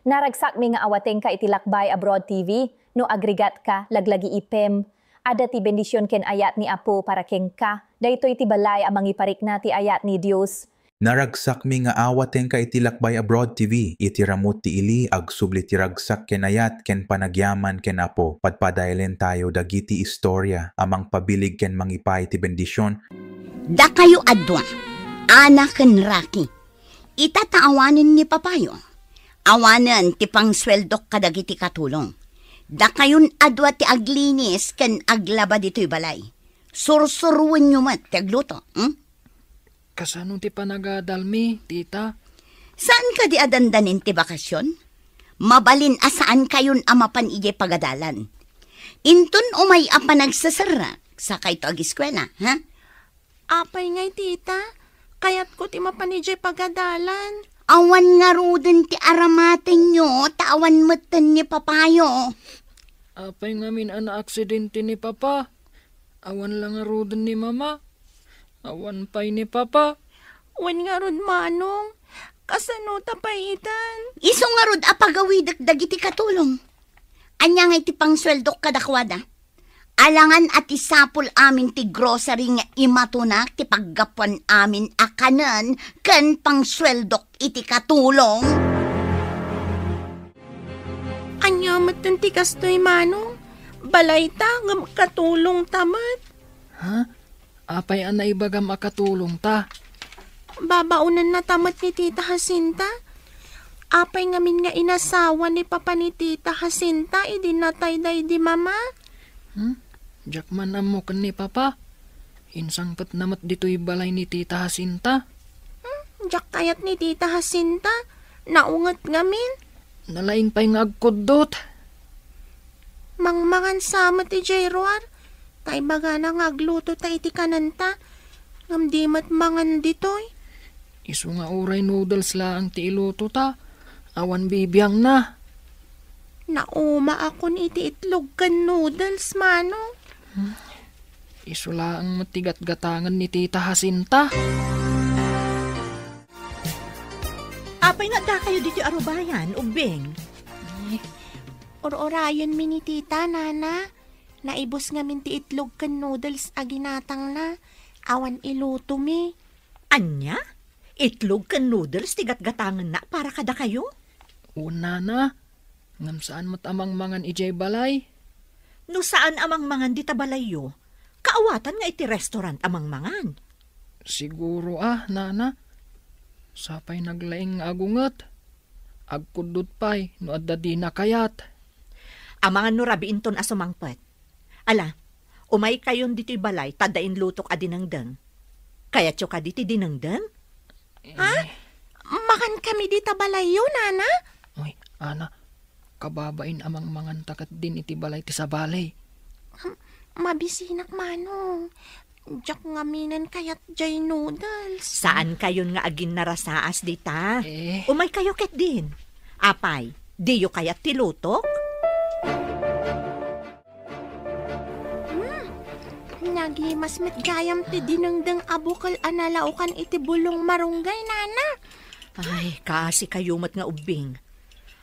Naragsak mi nga awateng ka itilakbay abroad TV, no agregat ka, laglagi ipem. Ada ti bendisyon ken ayat ni Apo para ken ka, daytoy ti balay amang iparik na ti ayat ni Dios. Naragsak mi nga awateng ka itilakbay abroad TV, itiramot ti ili ag subli ti ragsak ken ayat ken panagyaman ken Apo. Padpadaylen tayo dagiti istorya, amang pabilig ken mangipay ti bendisyon. Da kayo adwa, anak ken Raki, itataawanin ni Papayo. Awanan ti pangsweldok kadagiti katulong. Da kayon adwa ti aglinis ken aglaba dito'y balay. Sursuruin nyo mat ti agluto. Kasano ti panagadalmi, tita? Saan ka di adandanin ti bakasyon? Mabalin asaan kayon amapan ije pagadalan. Intun umay apa nagsasara sa kay to agiskwela, ha? Apay ngay, tita. Kayat ko ti mapanijay pagadalan. Awan nga ruden ti aramaten nyo, tawan matan ni Papayo. Apay ngamin ana aksidente ni Papa. Awan lang nga roden ni Mama. Awan pay ni Papa. Wan nga rod manong. Kasano tapaitan. Iso nga rod apagawidak dagiti katulong. Anya nga iti pangsweldok kadakwada. Alangan at isapol amin ti grocery nga imatunak ti paggapuan amin akanan ken pangsweldok iti katulong. Anya matan ti kastoy manong. Balay ta nga katulong tamat. Ha? Apay ana ibagam akatulong ta. Babaunan na tamat ni Tita Jacinta. Apay ngamin nga inasawa ni Papa ni Tita Jacinta, idinatay day di Mama. Jakman amo ken ni Papa. Insangpet namat dito'y balay ni Tita Jacinta. Jak kayat ni Tita Jacinta. Naungat ngamin. Nalaing pa'y nga agkudot. Mangmangan sama ti Jayroar. Kay baga na ngagluto ta iti kananta. Ngamdimat mangan ditoy. Isu nga uray noodles laang ti iluto ta. Awan bibiyang na. Nauma akon iti itlog kan noodles, manong. Isu laang matigat-gatangan ni Tita Jacinta. Apay nga da kayo dito arubayan, ubing. Or-orayon mi ni Tita, Nana. Naibos nga min ti itlog kan noodles aginatang na. Awan iluto mi. Anya? Itlog kan noodles tigat-gatangan na para kada kayo? Una na. Ngam saan matamang mangan ijay balay? No saan amang mangan di tabalayo? Kaawatan nga iti restaurant amang mangan. Siguro Nana. Sapay naglaing agungat. Agkudot pa'y no adda di na kayat. Amangan no rabiinton asumangpet. Ala, umay kayon dito'y balay, tadain lutok a dinangdang. Kaya tso ka diti dinangdang? Ha? Makan kami di tabalayo, Nana? Uy, Ana, kababain amang mangan takat din iti balay ti sa balay. Mabisinak, manong. Jak ngaminan kayat jay noodles. Saan kayon nga agin narasaas dita? Umay kayo ket din. Apay, diyo kayat tilutok? Nagimas met gayam ti dinengdeng abukal analaukan iti bulong marunggay, Nana. Ay, kasi kayo mat nga ubing.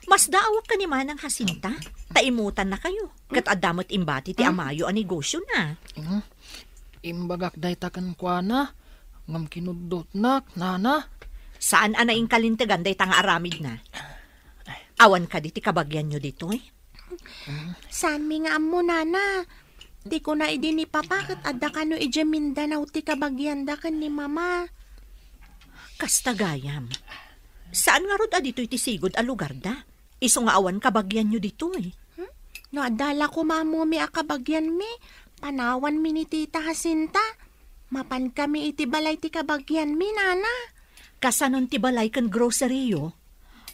Mas daawak ka ni Manang Jacinta. Taimutan na kayo. Kat adamot imbati ti amayo a negosyo na. Imbagak day takan kwa na. Ngam kinudot nak, Nana. Saan anaing kalintegan day tanga aramid na? Awan ka di ti kabagyan nyo dito eh. Saan mi nga amo, Nana? Di ko na idi ni Papa kat adda ka no ije Mindanao ti kabagyan da kan ni Mama. Kastagayam. Saan nga rod dito iti sigod a lugar da? Iso nga awan kabagyan nyo dito eh. No adala ko mamo mi a kabagyan mi. Panawan mi ni Tita Jacinta. Mapan kami iti balay ti kabagyan mi, Nana. Kasanon ti balay kan grocery yo?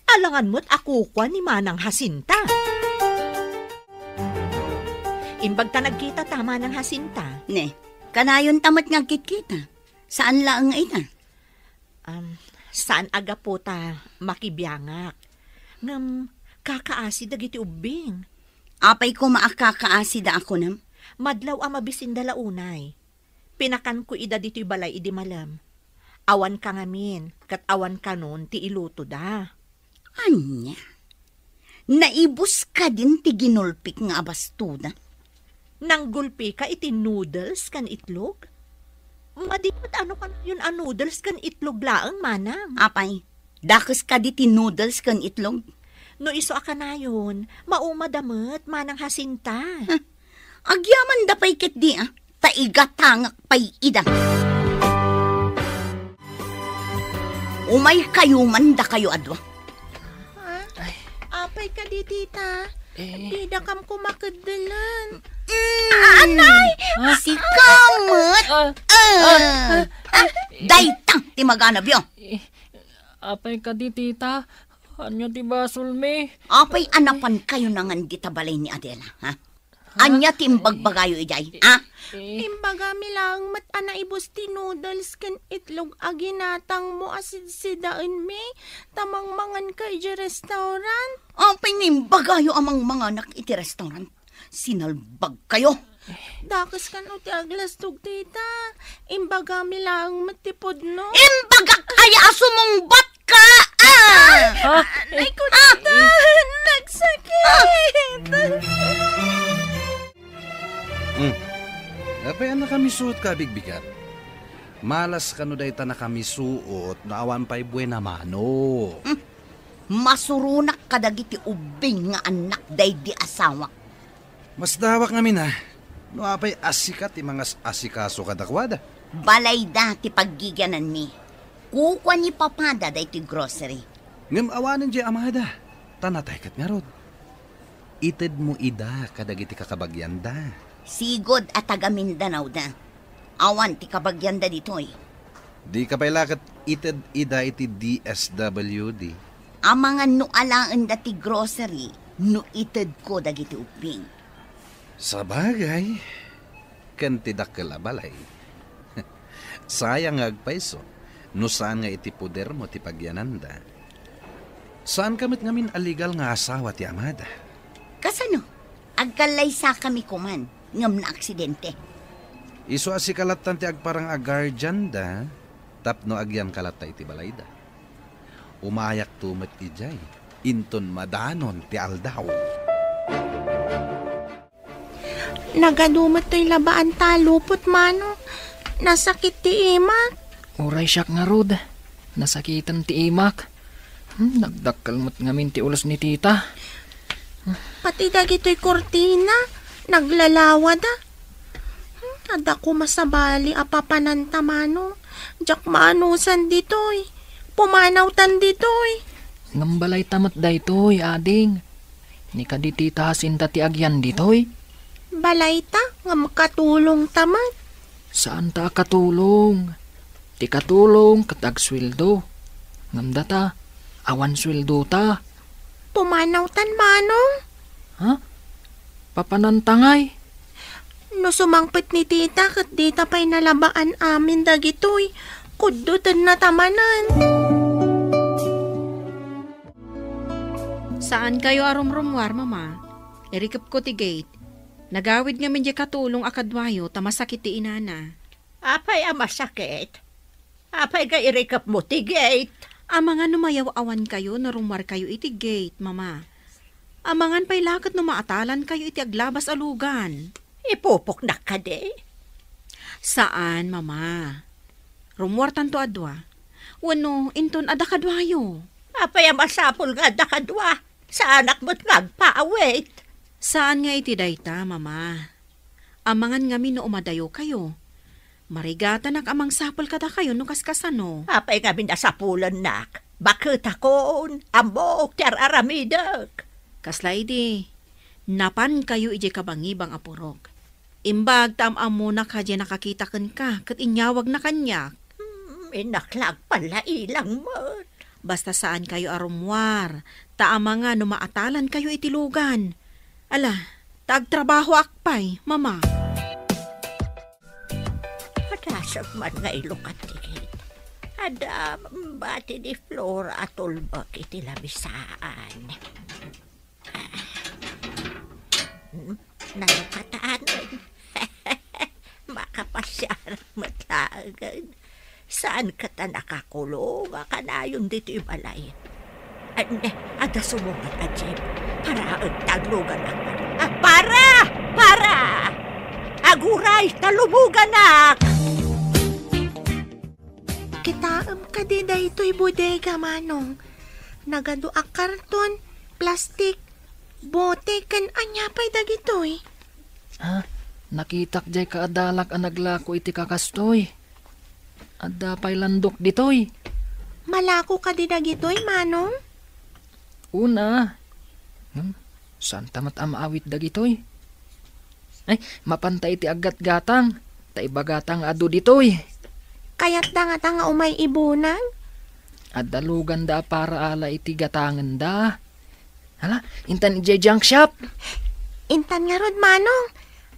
Alangan mo't ako kwa ni Manang Jacinta. Imbag ta nagkita tama ng Jacinta. Ne, kanayon tamat nga kitkita. Saan lang nga ita? Saan aga po ta makibiyangak? Ngam kakaasi dagiti ubing. Apay ko maakakaasi da ako nam. Madlaw ang mabisin dala unay. Pinakan ko ida dito'y balay idi malam. Awan ka ngamin, kat awan ka nun ti iluto da. Anya? Naibus ka din ti ginulpik nga abastuda. Nang gulpi ka iti noodles kan itlog? Madipot ano ka yun noodles kan itlog laang manang. Apay, dakes ka di ti noodles kan itlog. No iso ka na yun, maumadamot manang Jacinta. Agyaman da pay ket di taigatangak pay idang. Umay kayo man da kayo adwa. Apay ka di, tita. Di da kam kumakadalan. Anay! Si Kamot! Daytang ti maganab yun. Apay ka di, tita. Anya ti basol me? Apay anapan kayo nangan di tabalay ni Adela, ha? Anya ti imbagbagayo ijay, ha? Imbaga mi lang mat ibus ti noodles kan itlog aginatang mo asidsidaan mi. Tamang mangan ka iti restaurant. Apay nimbagayo amang mga anak iti restaurant. Sinalbag kayo. Dakas kan o ti aglastog, tita. Imbaga mi lang matipod no. Imbaga kaya sumungbat ka, Ay ko, tita. Nagsakit. Apay na kami suot ka, bigbigat. Malas ka no dayta na kami suot, naawan pa'y buena mano. Masurunak kadagiti ubing nga anak day di asawa. Mas dawak namin ha. No apay asikat ti mga asikaso kadakwada. Balay da ti paggigyanan mi. Kukwa ni papada day ti grocery. Ngam awanan di amada. Tanatay kat nga rod. Ited mo ida kadagiti kakabagyan da. Sigod at taga Mindanao da. Awan ti kabagyan da ditoy. Di ka pa'y lakat ited ida iti DSWD. Amangan no alaan da ti grocery, no ited ko dagiti uping. Sa bagay, kantidak kalabalay. Sayang agpaiso, no saan nga iti puder mo ti pagyananda. Saan kamit ngamin aligal nga asawa ti amada? Kasano? Agkalay sa kami kuman, ngam na aksidente. Iso asikalatan ti agparang agarjan da, tapno agyan kalata iti balayda. Umayak tumet ijay, inton madanon ti aldaw. Nagadumot to'y labaan talupot, mano. Nasakit ti imak. Uray siyak nga rod. Nasakitan ti imak. Nagdakkalmat ngamin ti ulos ni tita. Pati dagito'y kortina. Naglalawa da. Ada ko masabali apapananta, mano. Jak maanusan dito'y. Pumanawtan dito'y. Ngambalay tamat daytoy, ading. Ni ka di tita Jacinta ti agyan ditoy. Balay ta, nga makatulong tamat. Saan ta katulong? Ti katulong katag sweldo. Ngamda ta, awan sweldo ta. Pumanawtan, manong. Ha? Papanantangay? No sumangpit ni tita, kat dita pa'y nalabaan amin dagitoy. Kudutan na tamanan. Saan kayo arumrumwar, mama? Erikap ko ti gate. Nagawid nga medya katulong akadwayo tamasakit ti inana. Apay masakit. Apay ka irikap mo ti gate. Amangan numayaw awan kayo na rumwar kayo iti gate, mama. Amangan pa'y lakat no maatalan kayo iti aglabas alugan. Ipupok na ka de. Saan, mama? Rumwar tanto adwa. Wano, inton ada kadwayo. Apay masapol nga da kadwa. Sa anak mo't ngagpaawit. Saan nga iti dayta, mama? Amangan nga no umadayo kayo. Marigata nak amang sapol kada kayo no kaskasano. Apay nga minasapulan nak. Bakit akon, ambok, teraramidak. Kaslay di, napan kayo ije kabangibang apurog. Imbag tamamo na ka dyan nakakita ka, kat inyawag na kanyak. Inaklag pala ilang mo. Basta saan kayo arumwar, taama nga no maatalan kayo itilugan. Ala, tagtrabaho akpay, mama. Hadasag man nga ilukat tikit. Ada bati di Flora at ulbak iti labisaan. Nalukataanan. Makapasyarang matlagan. Saan ka ta nakakulong? Kanayon dito ibalay. Ada sumungat a jeep. Para taglugan na. Para! Aguray, talumugan na! Kitaam ka di daytoy bodega, Manong. Nagado a karton, plastik, bote, kan anyapay dagitoy. Nakitak jay kaadalak ang naglako iti kakastoy. Adda pa'y landok ditoy. Malako ka di dagitoy, Manong? Una. Saan tamat amaawit dagitoy? Ay, mapantay iti agat gatang. Taiba gatang adu ditoy. Kaya't da nga umay ibunang? Adalugan da para ala iti gatangan da. Hala, intan iti junk shop. Intan nga rod, Manong.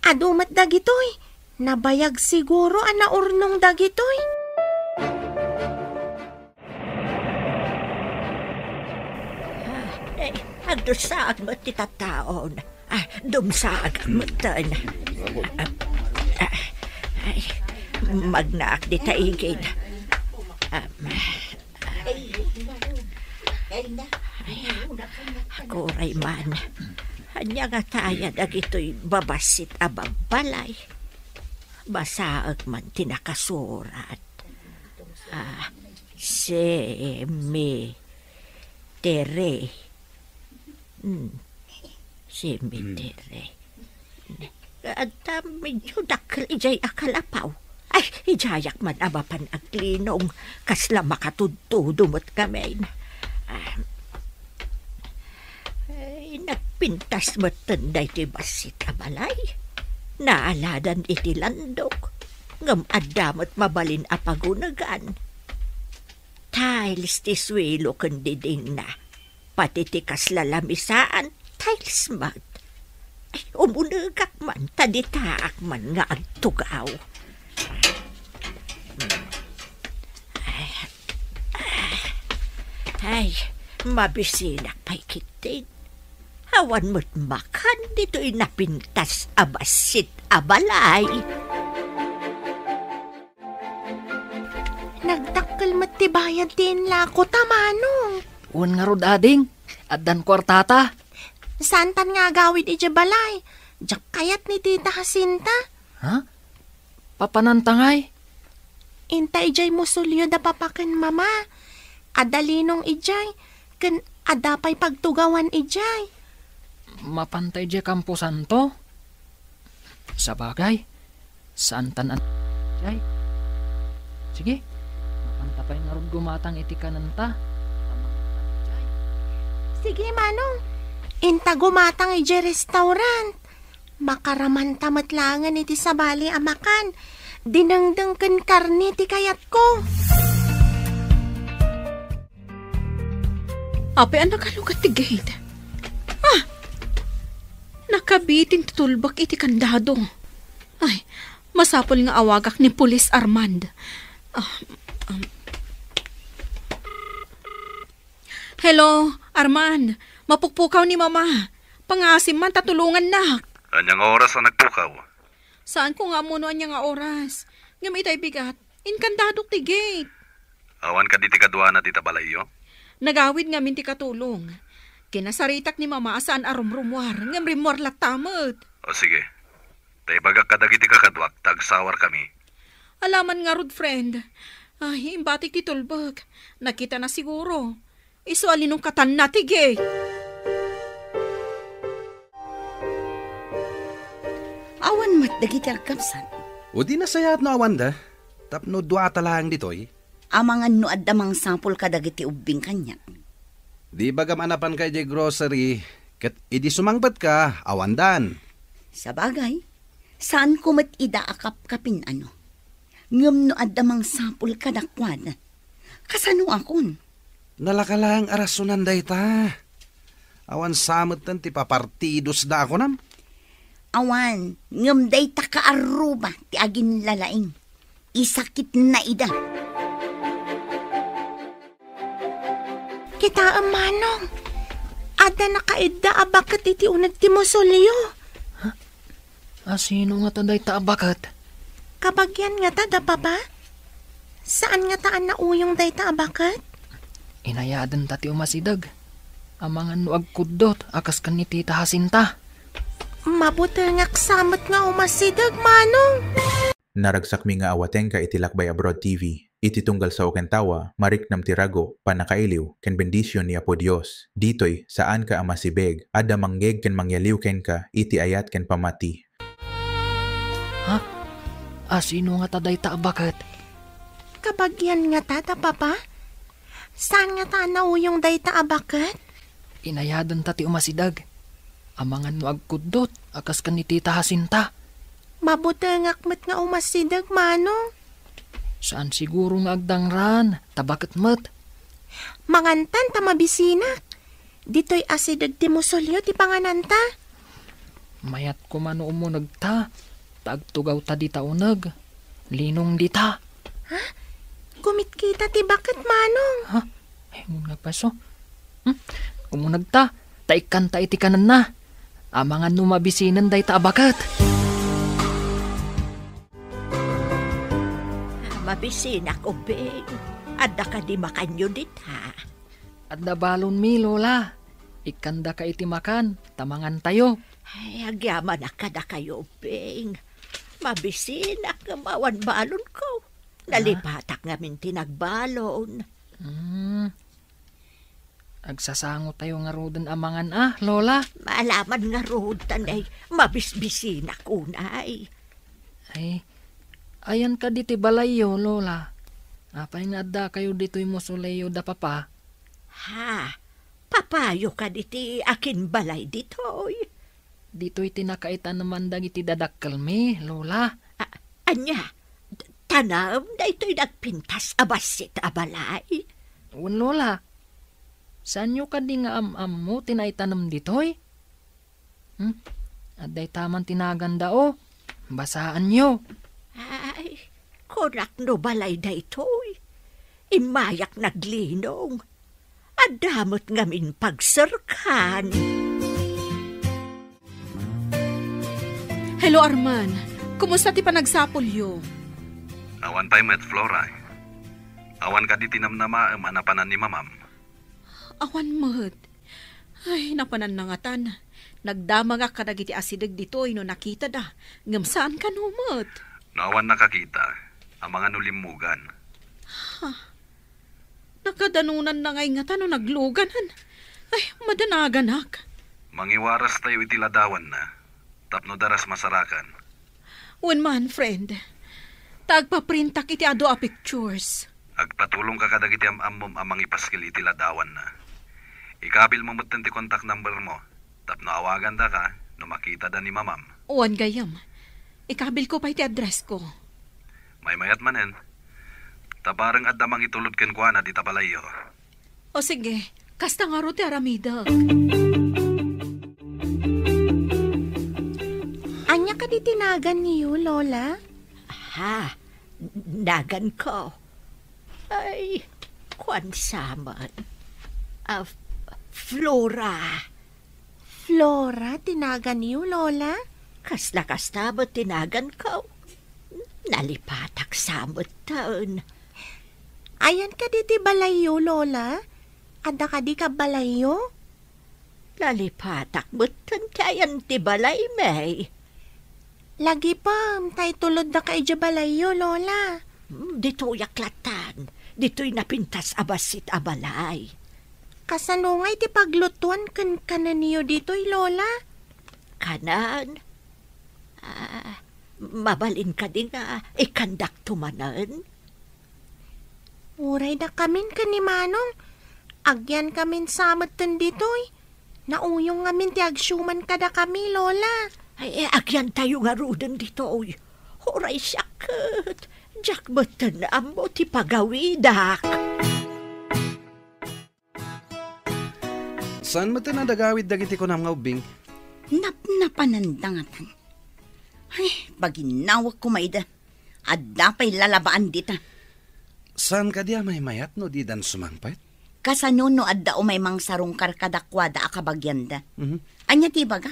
Adumat dagitoy. Nabayag siguro ang naurnong dagitoy. Agdusaag mo ti tataon. Dumsaag mo tan. Magnaak di taigid. Kuray man. Hanya nga taya dagito'y babasit ababalay. Basaag man tinakasurat. Cemetery. Cemetery. At medyo dakal ijay akalapaw. Ay, ijayak man abapan aglinong kasla makatudtudumot kami. Nagpintas mo tanday ti basit abalay. Naaladan iti landok. Ngam adamot mabalin apagunagan. Tiles ti swilo kandiding na. Pati ti kaslalamisaan, tiles mat. Ay, umunagak man, taditaak man nga agtugaw. Ay, mabisinak pa'y kitin. Awan mo't makan dito'y napintas abasit abalay. Nagdakkel mo't tibayad din lako, Manong. Un nga rod ading. Addan kwartata. Santan nga gawid ija balay. Jak kayat ni Tita Jacinta. Ha? Papanantangay? Inta ijay musulyo da papaken mama. Adalinong ijay. Ken adapay pagtugawan ijay. Mapantay di Campo Santo? Sabagay. Saan tanan jay? Sige. Mapantapay nga rod gumatang iti kananta. Sige, Manong. Inta gumatang ije restaurant. Makaraman tamatlangan iti sabali amakan. Dinangdang ken karne ti kayat ko. Ape, nakalugat ti gate. Nakabitin tutulbak iti kandado. Ay, masapol nga awagak ni Pulis Armand. Hello, Armand. Mapukpukaw ni Mama. Pangasim man, tatulungan na. Anyang oras ang nagpukaw? Saan ko nga muna niya nga oras? Ngam itay bigat. Inkandadok ti gate. Awan ka di ti kadwa na ti tabalayo? Nagawid nga min ti katulong. Kinasaritak ni Mama saan arumrumwar. Ngam rimwar latamot. O sige. Tay bagak kadagiti kakadwak, tagsawar kami. Alaman nga rod, friend. Ay, imbatik ti tulbag. Nakita na siguro. Iso alinong katan natig eh. Awan mat dagiti agkapsan. O di nasayat no awan da. Tapno dua talang ditoy. Amangan no addamang sampol ka dagiti ubing kanya. Di bagam anapan kay di grocery. Kat idi sumangbat ka, awandan. Sa bagay, saan ko mat ida akap-kapin ano? Ngam no addamang sampol ka dakwan. Kasano akon? Nalakalang arasunan day ta. Awan samot tan ti papartidos da ako nam. Awan, ngam day ta kaaruba ti agin lalaing. Isakit na ida. Kita Manong. Ada nakaidda abakat iti unag ti musulyo. Sino nga taday taabakat? Kabagyan nga ta da papa? Saan nga taan na uyong day ta abakat? Inayadan tati umasidag. Amangan no agkudot, akas kan ni Tita Jacinta. Mabuti nga samot nga umasidag, Manong. Naragsak mi nga awaten ka iti Lakbay Abroad TV. Iti tunggal sa Okentawa, mariknam tirago, panakailiw, ken bendisyon ni Apo Dios. Ditoy, saan ka amasibeg, ada manggeg ken mangyaliw ken ka, iti ayat ken pamati. Ha? Sino nga taday ta abakat? Kabagyan nga tata, Papa? Saan nga ta nauyong dayta abakat? Inayadan ta ti umasidag. Amangan no agkudot, akas kan ni Tita Jacinta. Mabuti nga akmat nga umasidag, Manong. Saan siguro nga agdangran, tabakat mat. Mangantan ta mabisinak. Dito'y asidag ti musolyo ti pangananta. Mayat ko man umunag ta, taagtugaw ta di taunag. Linong di ta. Kumit kita ti bakit, Manong. Ha? Ay, umunag paso. Umunag ta, taikan ta iti kanan na. Amangan no mabisinan day ta abakat. Mabisinak, ubing. Adda ka di makanyo dit, ha? Adda balon mi, Lola. Ikanda ka iti makan, tamangan tayo. Ay, agyaman na kada kayo, ubing. Mabisinak nga mawan balon ko. Nalipatak ngamin tinagbalon. Agsasango tayo nga rodan amangan Lola. Malaman nga rodan ay mabisbisinak unay. Ay, ayan ka diti balayo, Lola. Apay nga da kayo dito'y musuleyo da papa. Ha? Papayo ka diti akin balay dito'y. Dito'y tinakaitan naman dagiti dadakkel mi, Lola. Anya? Tanam na ito'y nagpintas abasit abalay. Un, Lola. Saan nyo ka di nga am mo tinaitanam dito'y? Aday taman tinaganda Basaan nyo. Ay, konak no balay da ito'y. Imayak naglinong. Adamot ngamin pagsarkan. Hello, Arman. Kumusta ti panagsapolyo? Awan tayo met Flora. Awan ka di tinamnama manapanan ni mamam. Awan mat. Ay, napanan na nga tan. Nagdama nga kadagiti asidag dito'y no nakita da. Ngam saan ka no, mat? Nawan nakakita, ang mga nulimugan. Nakadanunan na ngay nga tano nagluganan. Ay, madanaganak. Mangiwaras tayo itiladawan na, tapno daras masarakan. One man, friend. Tagpaprintak iti ado a pictures. Agpatulong ka kadagiti amom amang ipaskil itiladawan na. Ikabil mo mutan ti contact number mo, tapno awagan da ka, no makita da ni mamam. Uwan gayam. Ikabil ko pa iti address ko. May mayat manen. Tabarang adamang itulod ken kuana di tabalayo. O sige, kasta nga ro ti aramida. Anya ka di tinagan niyo, Lola? Ha? Nagan ko. Ay, kwan saman. Flora. Flora, tinagan niyo, Lola? Kasla-kasta ba tinagan ko? Nalipatak samot taon. Ayan ka di balayo, Lola? Ada ka di ka balayo? Nalipatak mo tantayan ti balay, may. Lagi pa, tay tulod na ka ija balayo, Lola. Dito'y aklatan. Dito'y napintas abasit abalay. Kasanungay ti paglutuan kan kanan niyo dito'y, Lola? Kanan? Mabalin ka din nga ikandak tumanan. Uray da kamin ka ni Manong. Agyan kamin samot tan dito'y. Nauyong ngamin ti agsyuman kada kami, Lola. Ay, agyan tayo nga rudan dito'y. Huray sakit. Diyak batan mo ti pagawidak. Saan mo tinadagawid dagiti ko na mga ubing? Napanandangatan. Ay, baginawag ko maida. At dapay lalabaan dita. Saan ka diya may mayat no di dan sumangpait? Kasano no adda o may mang sarungkar kadakwada akabagyanda. Anya ti baga?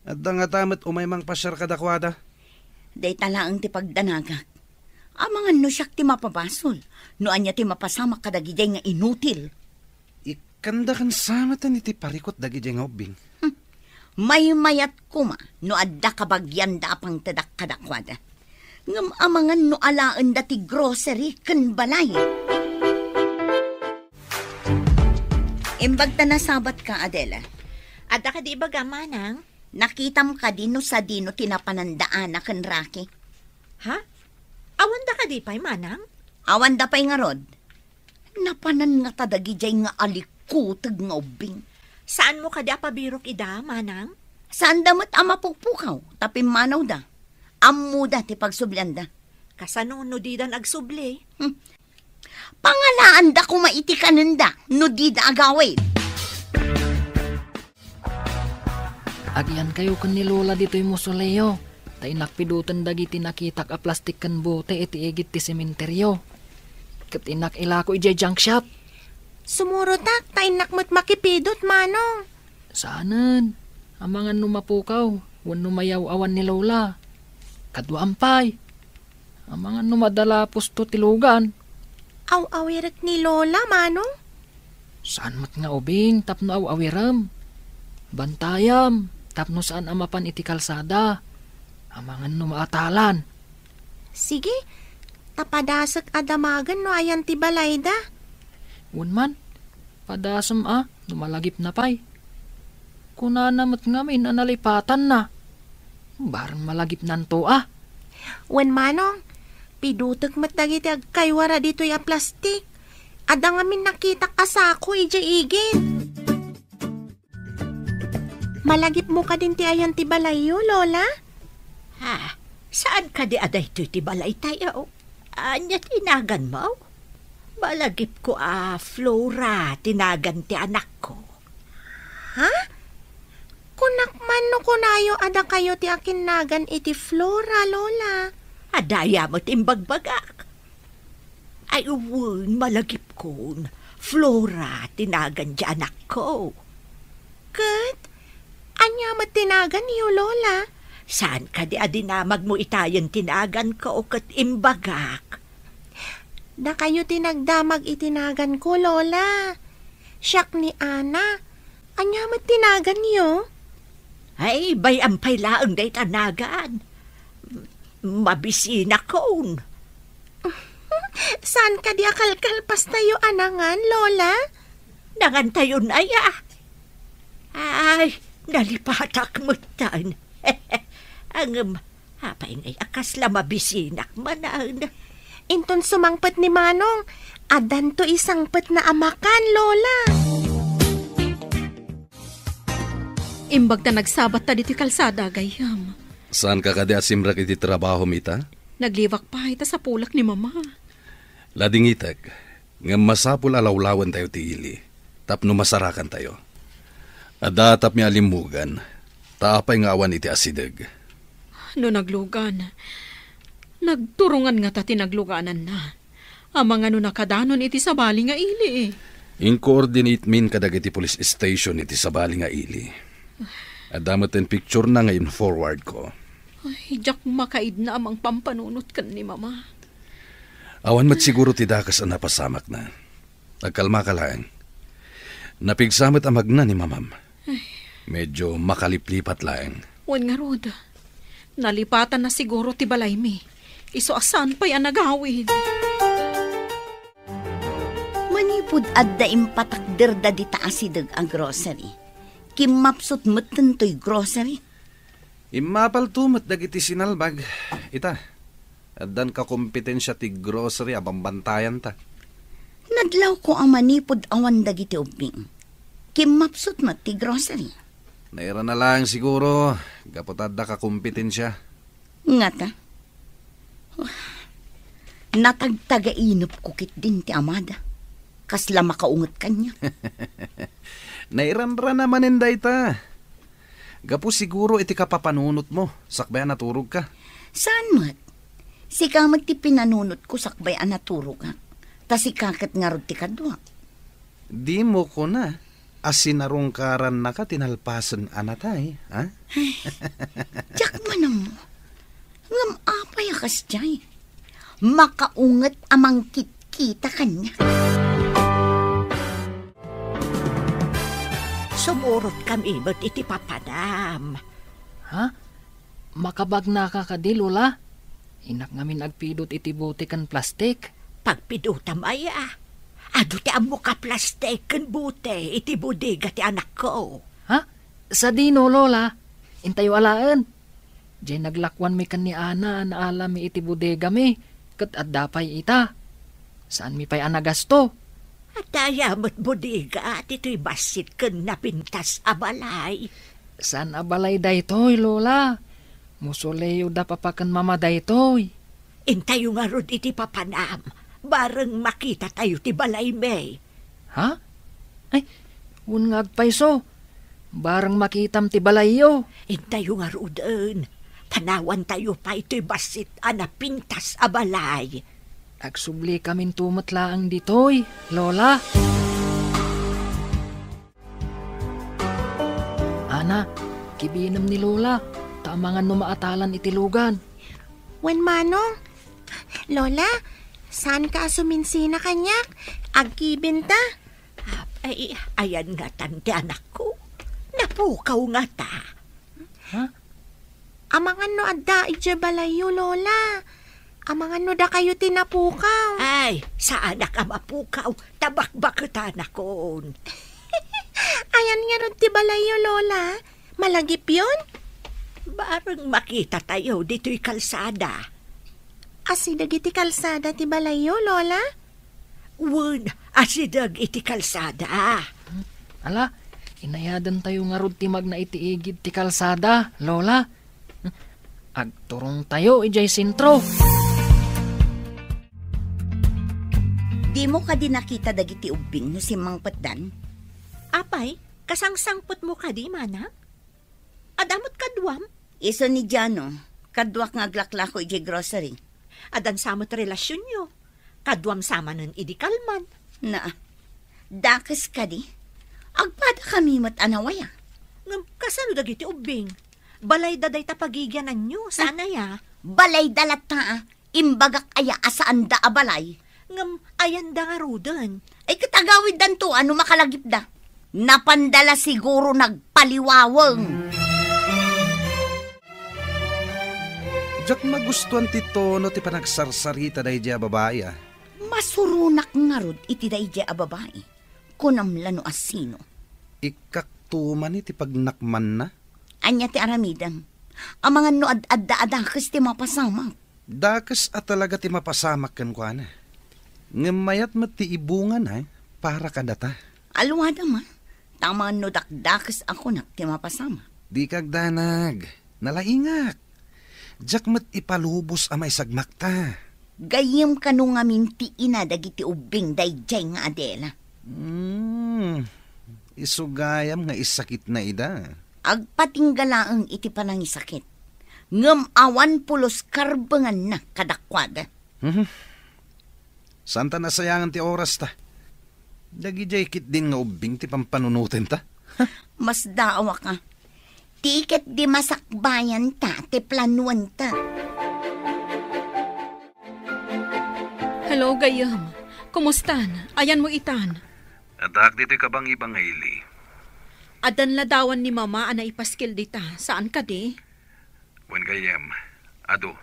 At nga tamat umay mang pasyar kadakwada. Day talaang ti pagdanagak. Amangan no siyak ti mapabasol. No anya ti mapasama kadagiday nga inutil. Kanda kan samatan iti parikot dagi jay nga ubing. May mayat kuma no adda kabagyan da apang tadak kadakwada. Ngam amangan no alaan dati grocery ken balay. Imbag ta nasabat ka, Adela. Adda ka di baga, manang? Nakitam ka dino sa dino tinapanandaan na ken Rocky. Ha? Awan da ka di pa'y, manang? Awan da pa'y nga rod. Napanan nga tadagi jay nga alikutag nga ubing. Saan mo ka di apabirok ida, manang? Saan damat ama pukpukaw, tapi manaw da. Ammo da ti pagsublian da. Kasano no di dan agsubli? Pangalaan da kumaitikanan da, no di da agawin. Agyan kayo kan ni Lola dito'y musoleo. Ta inakpidutan dagiti nakitak a plastik kan bote iti igit ti sementeryo. Kat inak ila ko ijay junk shop. Sumurotak, tainak mo't makipidot, manong. Saanan? Amangan numapukaw, wan numayaw awan ni Lola. Kadwampay. Amangan numadala pusto tilugan. Aw-awirak ni Lola, manong. Saan mat nga ubing, tapno aw-awiram. Bantayam, tapno saan amapan iti kalsada. Amangan numaatalan. Sige, tapadasak adamagan no ayan ti balay da. Unman, padasam numalagip na pay. Kuna namat ngamin analipatan na. Barang malagip nanto Wen manong, pidutak mat dagiti agkaywara dito ya plastik. Ada ngamin nakita kasako ija igin. Malagip mo ka din ti ayan ti balayo, Lola? Ha? Saan ka di aday ti balay tayo? Anya tinagan mo? Balagip ko Flora, tinagan ti anak ko. Ha? Kunak man no kunayo ada kayo ti akin nagan iti Flora, Lola. Adaya mo timbagbagak. Ay uwun, malagip ko. Flora, tinagan ti anak ko. Kat, anya mo tinagan niyo, Lola? Saan ka di adinamag mo itayan tinagan ko kat imbagak? Da kayo tinagdamag itinagan ko, Lola. Siyak ni Ana. Anya mo tinagan niyo? Ay, bayampay laang day tanagan. Mabisina ko. Saan ka di akalkalpas tayo anangan, Lola? Nangan tayo na ya. Ay, nalipatak mo tan. Ang hapay ngay akasla mabisinak manan. Inton sumangpat ni Manong, adan to isangpat na amakan, Lola. Imbag na nagsabat ta diti kalsada, gayam. Saan ka kadi asimrak iti trabaho mita? Naglivak pa ita sa pulak ni mama. Lading itak, nga masapul alawlawan tayo ti ili, tapno masarakan tayo. Adatap mi alimugan, taapay nga awan iti asideg. No naglugan, nagturungan nga ta tinagluganan na. Amang ano nakadanon iti sabali nga ili. In-coordinate min kadag iti police station iti sabali nga ili. Adamat ang picture na ngayon forward ko. Ay, jak makaid na amang pampanunot kan ni mama. Awan mat siguro ti dakas ang napasamak na. Nagkalma ka lang. Napigsamit ang magna ni mamam. Medyo makaliplipat lang. Wan nga rod. Nalipatan na siguro ti balay mi. Iso asan pa yan nagawid. Manipud adda impatakder da di taasidag ang grocery. Kimapsot matan to'y grocery. Imapal tumat dagiti sinalbag. Ita, addan ka kompetensya ti grocery abambantayan ta. Nadlaw ko ang manipud awan dagiti ubing. Kimapsot mat ti grocery. Naira na lang siguro, kapotadda ka kompetensya. Nga ta. Natagtaga-inop kukit din ti amada. Kasla makaungot kanya. Nairanra naman inday ta. Gapo siguro iti kapapanunot mo, sakbayan naturog ka. Saan mat? Si kamag ti pinanunot ko sakbayan naturog ka. Ta si kakat nga rod ti kadwa. Di mo ko na. Asinarungkaran na ka tinalpasan anatay, ha? Tiyak manam mo. Ngam apay akas jay. Makaungat amang kita kanya. sumurot kami ba't iti papanam. Ha? Makabag na ka kadi, Lola? Inak ngamin agpidot iti bote kan plastik. Pagpidutam aya, ado ti amo ka plastik kan bute iti bodega ti anak ko. Ha? Sa dino, Lola? Intayo alaan. Diyan naglakwan mi kan ni Ana na alam mi iti bodega mi. Kat addapay ita. Saan mi pa'y anagasto? At ayamot bodega at ito'y basit kan napintas abalay. Saan abalay daytoy, Lola? Musuleyo da papakan mama daytoy. Intayo nga rod iti papanam. Bareng makita tayo ti balay may. Ha? Ay, un nga agpayso. Barang makitam ti balayo. Intayo nga rodon. Panawan tayo pa ito'y basit anapintas abalay. Agsubli kamin tumatlaang ditoy, Lola. Ana, kibinam ni Lola. Tamangan numaatalan itilugan. Wen manong, Lola, saan ka suminsina kanyak? Agkibinta? Ay, ayan nga tante anak ko. Napukaw nga ta. Ha? Amangan no adda ije balayo, Lola. Amangan no da kayo tinapukaw. Ay, sa anak ang mapukaw, tabakbakot anak ko. Ayan nga ron ti balayo, Lola. Malagip yun? Barang makita tayo dito'y kalsada. Asidag iti kalsada ti balayo, Lola? Wun, asidag iti kalsada. Ala, inayadan tayo nga rod ti mag na itiigid ti kalsada, Lola. Agturong tayo ijay sintro. Di mo ka din nakita dagiti ubing no si Mang Patdan? Apay, kasangsangpot mo ka di, mana? Adamot kadwam? Iso ni Jano, kadwak nga aglaklako iji grocery. Adan samot relasyon nyo. Kadwam sama nun idikalman. Na, dakes ka di? Agpada kami matanawaya. Ngam, kasano dagiti ubing? Balay daday tapagigyanan nyo, sana ya. Balay dalata, imbagak aya asaan da abalay. Ngam, ayan da nga rudan. Ay katagawid dan to, ano makalagip da? Napandala siguro nagpaliwawang. Diyak magustuhan ti tono ti panagsarsarita da ija babae. Masurunak nga rod iti da ija babae. Kunamlano asino. Ikaktuman iti pagnakman na. Anya ti aramidam. Ang mga no ad-adda-adakis ti mapasama. Dakas at talaga ti mapasamak kan kwa na. Ngamayat mati ibungan para kadata. Alwada ma. Tama no dakdakis ako nak ti mapasama. Di kagdanag. Nalaingak. Diyak mat ipalubos amay sagmakta. Gayem kanu nga minti ina dagiti ubing dayjay nga Adela. Isugayam nga isakit na ida. Agpatinggalaang iti panangisakit. Ngem awan pulos karbengan na kadakwada. Santa nasayangan ti oras ta. Dagijay kit din nga ubing ti pampanunutin ta. Mas daawa ka. Tiket di masakbayan ta, ti planuan ta. Hello, Gayam. Kumustan? Ayan mo itan. Adak dito ka bang ibang Hailey? Adan ladawan ni Mama ana ipaskil dita. Saan ka di? Wen gayem, ado.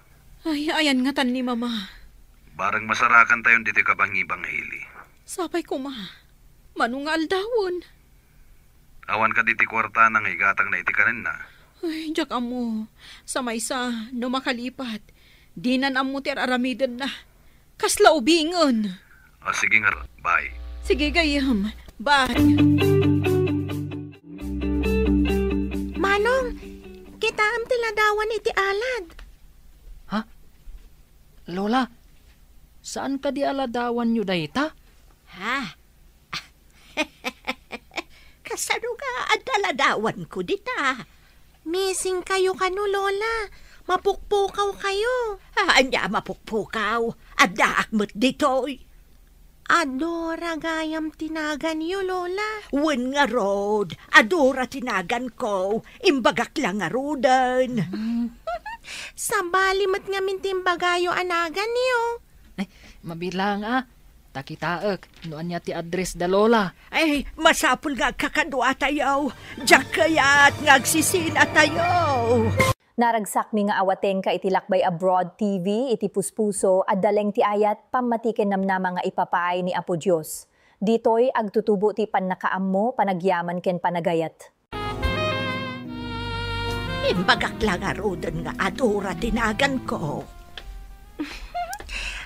Ay, ayan nga tan ni Mama. Barang masarakan tayo dito ka bang ibang Hailey. Sapay ko ma. Manungal dawon. Awan ka diti kwarta nang higatang na itikanin na. Ay, jak amo. Sa maysa, no makalipat. Dinan amo ti aramidan na. Kasla ubingon. Sige nga, bye. Sige, Gayam. Bye. Manong, kita am tiladawan iti alad. Ha? Lola, saan ka di aladawan nyo dayta? Ha? Kasano nga adaladawan ko dita? Missing kayo kanu, Lola. Mapukpukaw kayo. Anya mapukpukaw. Adda akmat ditoy. Adora gayam tinagan yu, Lola. Wen nga rod. Adora tinagan ko. Imbagak lang nga rodan. Sa balimat nga mintimbagayo anagan niyo. Ay, mabilang ah. Takitaak, noan niya ti address da lola. Ay, masapul nga kakadwa tayo. Diyak kaya't ngagsisina tayo. Naragsak mi nga awateng ka iti Lakbay Abroad TV, iti puspuso, at daleng ti ayat pamatiken namnama nga ipapaay ni Apo Diyos. Ditoy agtutubo ti pannakaammo, panagyaman ken panagayat. Imbagak lang arudan nga adura tinagan ko.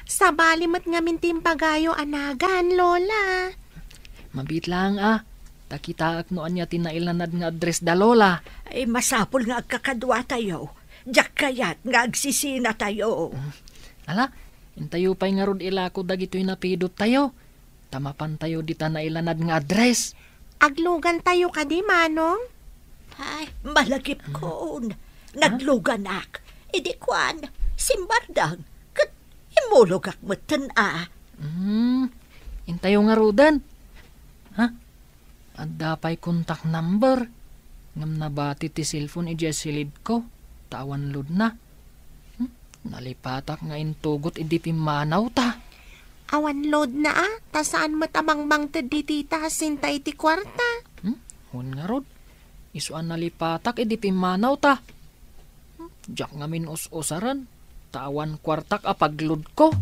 Sa balimat nga mintimpagayo anagan, Lola. Mabit lang Takitaak noan niya tinailanad nga address da lola. Ay, masapul nga kakadwa tayo. Diyak kaya't ngagsisina tayo. Ala, intayo pa'y nga rod ilako dagito'y napidot tayo. Tamapan tayo di tanailanad nga address. Aglugan tayo ka di, Manong? Ay, malagip ko. Naglugan ak. Idi kwan, simbardang. Kat imulog ak matan Intayo nga rodan. At dapay contact number. Ngam nabati ti cellphone silid ko. Tawan lud na. Nalipatak nga intugot idipimanaw ta. Awan load na ta saan matamang di tita sintay ti kwarta. Hun nga rod. Isuan nalipatak idipimanaw ta. Diyak nga min us-usaran. Tawan kwartak apaglud ko.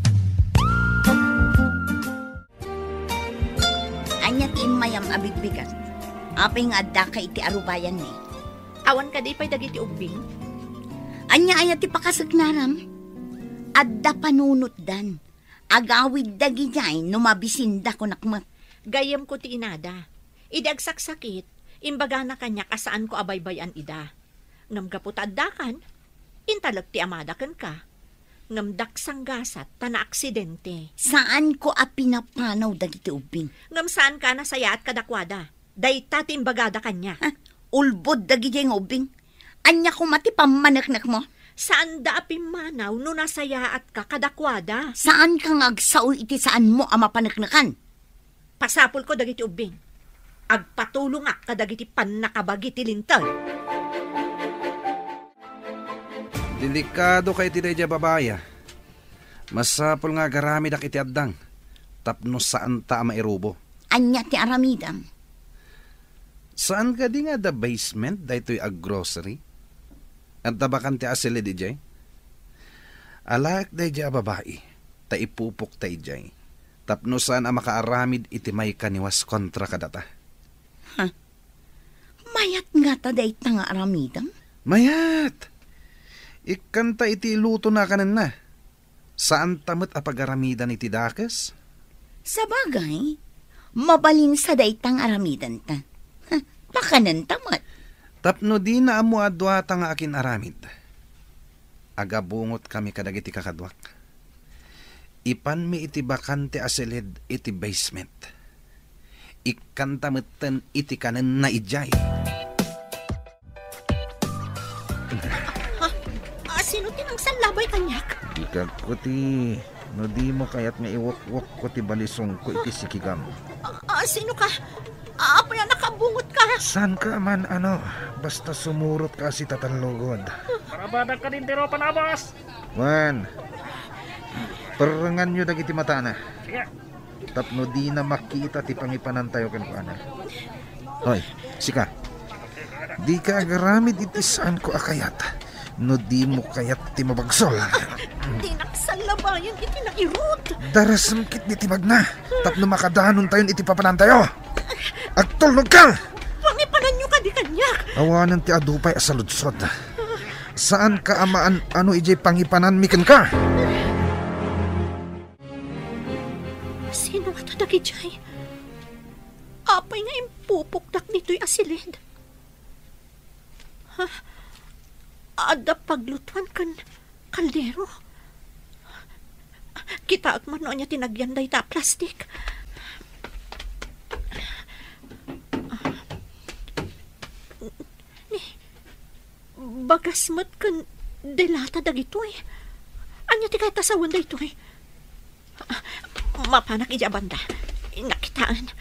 Anya ti mayam abigbigan. Apay nga adda ka iti arubayan ni. Awan ka di pa'y dagiti ubing. Anya ayat ti pakasagnaram. Adda panunot dan. Agawid dagi jay numabisinda ko nakmat. Gayam ko ti inada. Idagsak sakit. Imbaga na kanya kasaan ko abaybayan ida. Ngam kaput addakan. Intalag ti amadakan ka. Ngam daksang gasat tana aksidente. Saan ko pinapanaw dagiti ubing? Ngam saan ka na saya at kadakwada. Dayta timbagada kanya. Ulbod dagi jay nga ubing. Anya ko mati pamanaknak mo? Saan da apimanaw no nasaya at ka kadakwada? Saan ka ngagsaw iti saan mo mapanaknakan? Pasapul ko dagiti ubing. Agpatulong ak kadagiti pannakabagi ti lintag. Delikado kay ti dayja babaya. Masapol nga garamid ak iti addang. Tapno saan ta mairubo. Anya ti aramidam. Saan ka di nga da basement daytoy ag grocery? At tabakan ti asili di jay? Alak dayja babae. Ta ipupok tay jay. Tapno saan makaaramid iti may kaniwas kontra kadata. Mayat nga ta dayta nga aramidam? Mayat! Ikanta iti luto na kanan na. Saan tamat apagaramidan iti dakes? Sa bagay, mabalin sa daytang aramidan ta. Pakanan tamat. Tapno di na amo adwata nga akin aramid. Agabungot kami kadagiti kakadwak. Ipan mi iti bakante asilid iti basement. Ikantametan iti kanan na ijay. Sino tinang salabay kanyak? Ikag ko ti, no di mo kayat nga iwak-wak ko ti balisong ko iti sikigam. Sino ka? Apa yan nakabungot ka? San ka man basta sumurot ka si tatanlugod. Parabadag ka din tiro panabas. Juan, perengan nyo dagiti mata na. Sige. Tapno di na makita ti pangipanan tayo kan. Hoy, sika. Di ka agaramid iti saan ko akayat. No di mo kayat ti mabagsol. Di naksalabayan iti nairot. Darasam kit di tibag na. Tapno makadanon tayon iti papanan tayo. Agtulog ka! Pangipanan nyo ka di kanyak. Awanan ti adupay asaludsod. Saan ka amaan ijay pangipanan miken ka? Sino ka tadagi jay? Apay nga impupukdak nito'y asilid. Ada paglutuan kan kaldero. Kita agmano niya tinagyan day ta plastik. Bagas mat kan delata dagito eh. Anya ti kay tasawan da ito eh. Mapanak ija banda. Nakitaan.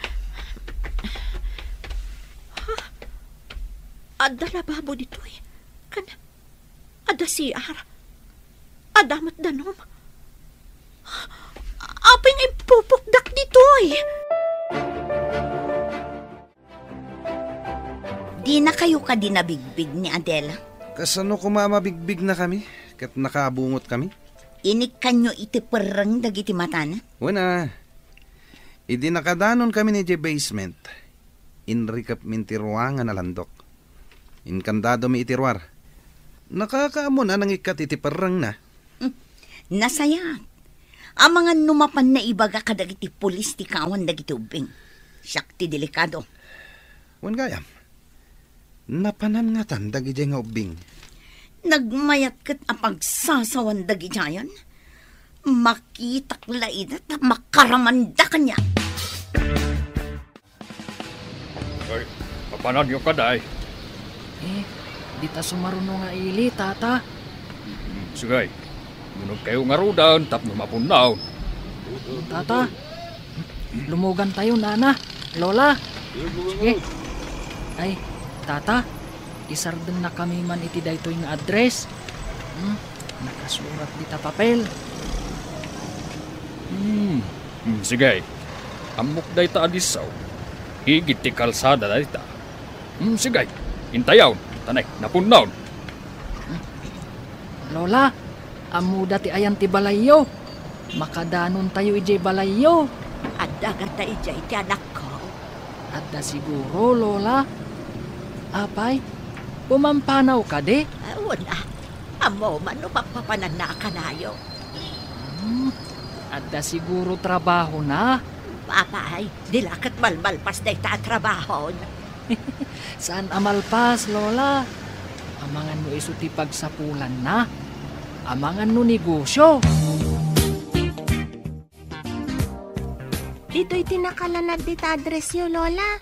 Ada lababo dito eh. Kan ada siar. Adamat danom. Aping ipupukdak ditoy. Di na kayo ka dinabigbig ni Adela. Kasano kumamabigbig na kami, kat nakabungot kami? Inik kanyo iti perang dagiti matana. Wala. Idi nakadanon kami ni basement. Inrikap mintiruangan na landok. Inkandado mi itirwar. Nakakaamon anang ikat iti perang na. Nasaya. Ang mga numapan na ibaga kadagiti pulis ti kawan dagiti ubing. Siyak ti delikado. Wan gayam. Napanan nga tan dagiti nga ubing. Nagmayat kat apagsasawan dagiti yan. Makitak laid at makaramanda kanya. Ay, papanan yung kaday. Di ta sumaruno nga ili, tata. Sige, munog kayo nga rudan, tapno mapunaw. Tata, lumugan tayo, nana, lola. Sige. Ay, tata, isardan na kami man iti daytoy nga address. Nakasurat di ta papel. Sige, amok day ta adisaw. Higit ti kalsada day ta. Sige, intayaw, tanay, napunaw. Lola, amuda ti ayan ti balayo. Makadanon tayo ijay balayo. At dagat ta ijay ti anak ko. Adda siguro, lola. Apay, pumampanaw ka de. Wala. Amo man no papapanan na kanayo. Adda siguro trabaho na. Papay, dilakat malmalpas day ta trabaho. Saan amalpas, lola? Amangan no iso ti pagsapulan na. Amangan no negosyo. Dito'y tinakalanad di ta address yo, Lola.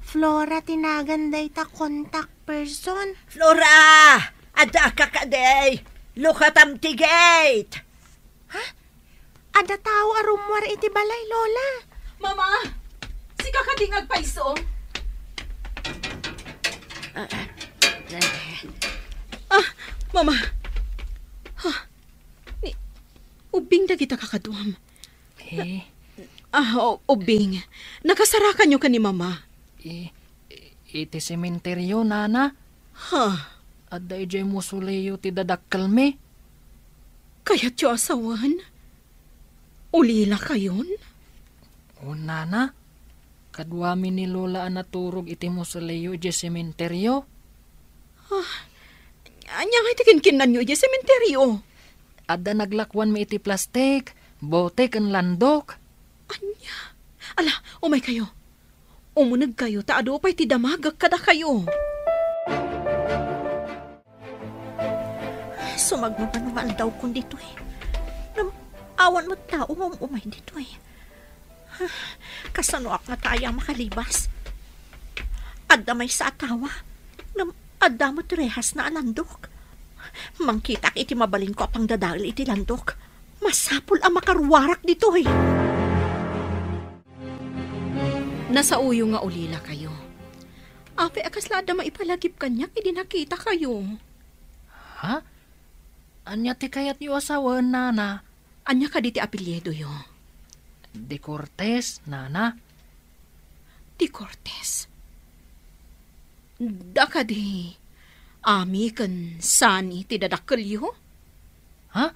Flora tinagan day ta contact person. Flora! Ada ka kaday! Lukatam ti gate! Ada tao arumwar iti balay, Lola. Mama! Si kakading agpaiso. Mama! Ubing na kita kakaduam. Ubing. Nakasarakan nyo ka ni Mama. Iti sementeryo, nana. Adda ijay musuleyo ti dadakkal me. Kaya't yung asawan? Ulila kayon? O, nana. Kadwami ni Lola anaturog iti musuleyo ijay sementeryo. Anya nga iti kinkinan nyo ijay sementeryo. Adda naglakwan me iti plastik, bote kan landok. Anya? Ala, umay kayo. Umunag kayo, taado pa'y ti damagag kada kayo. Sumagmapanumal daw kung dito eh. Awan mo tao umay dito eh. Kasano ak nga tayo makalibas. Adda may sa atawa. Adda mo trehas na alandok. Mangkitak iti mabaling ko apang dadal iti landok. Masapul ang makarwarak dito eh. Nasa uyo nga ulila kayo. Ape akaslada maipalagip kanya, hindi nakita kayo. Ha? Anya ti kayat yu asawa, nana? Anya ka di ti apelyedo yo? De Cortez, nana? Di Cortez. Da ka di, ami kan sani ti dadakkel yo? Ha?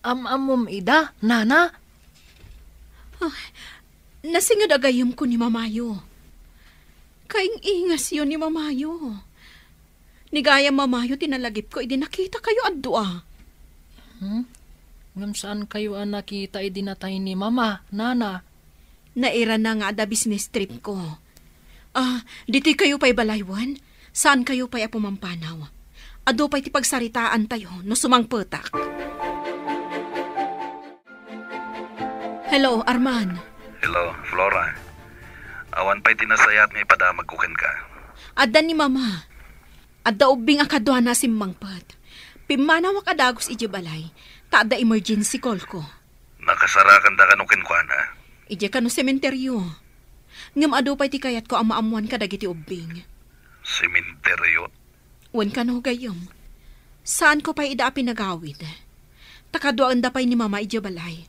Amum ida, nana? Nasingad agayom ko ni Mamayo. Kaing ingas yun ni Mamayo. Nigaya Mamayo, tinalagip ko, idi nakita kayo addoa. Ngam saan kayo nakita, idi natay ni Mama, nana? Naira na nga da business trip ko. Diti kayo pa'y balaywan? Saan kayo pa'y apumampanaw? Ado pa'y ti pagsaritaan tayo, no sumangpetak. Hello, Arman. Hello, Flora. Awan pa'y tinasayat nga ipadamagukan ka. Adda ni Mama. Adda ubing akadwa na simmangpat. Pimanawa kadagos iji balay. Taada emergency call ko. Nakasarakan da kanukin ko na. Iji ka no sementeryo. Ngam ado pa'y ti kayat ko ang maamuan ka dagiti ubing. Sementeryo? Wan ka no gayom. Saan ko pa'y ida pinagawid? Takadwaan da pa'y ni Mama iji balay.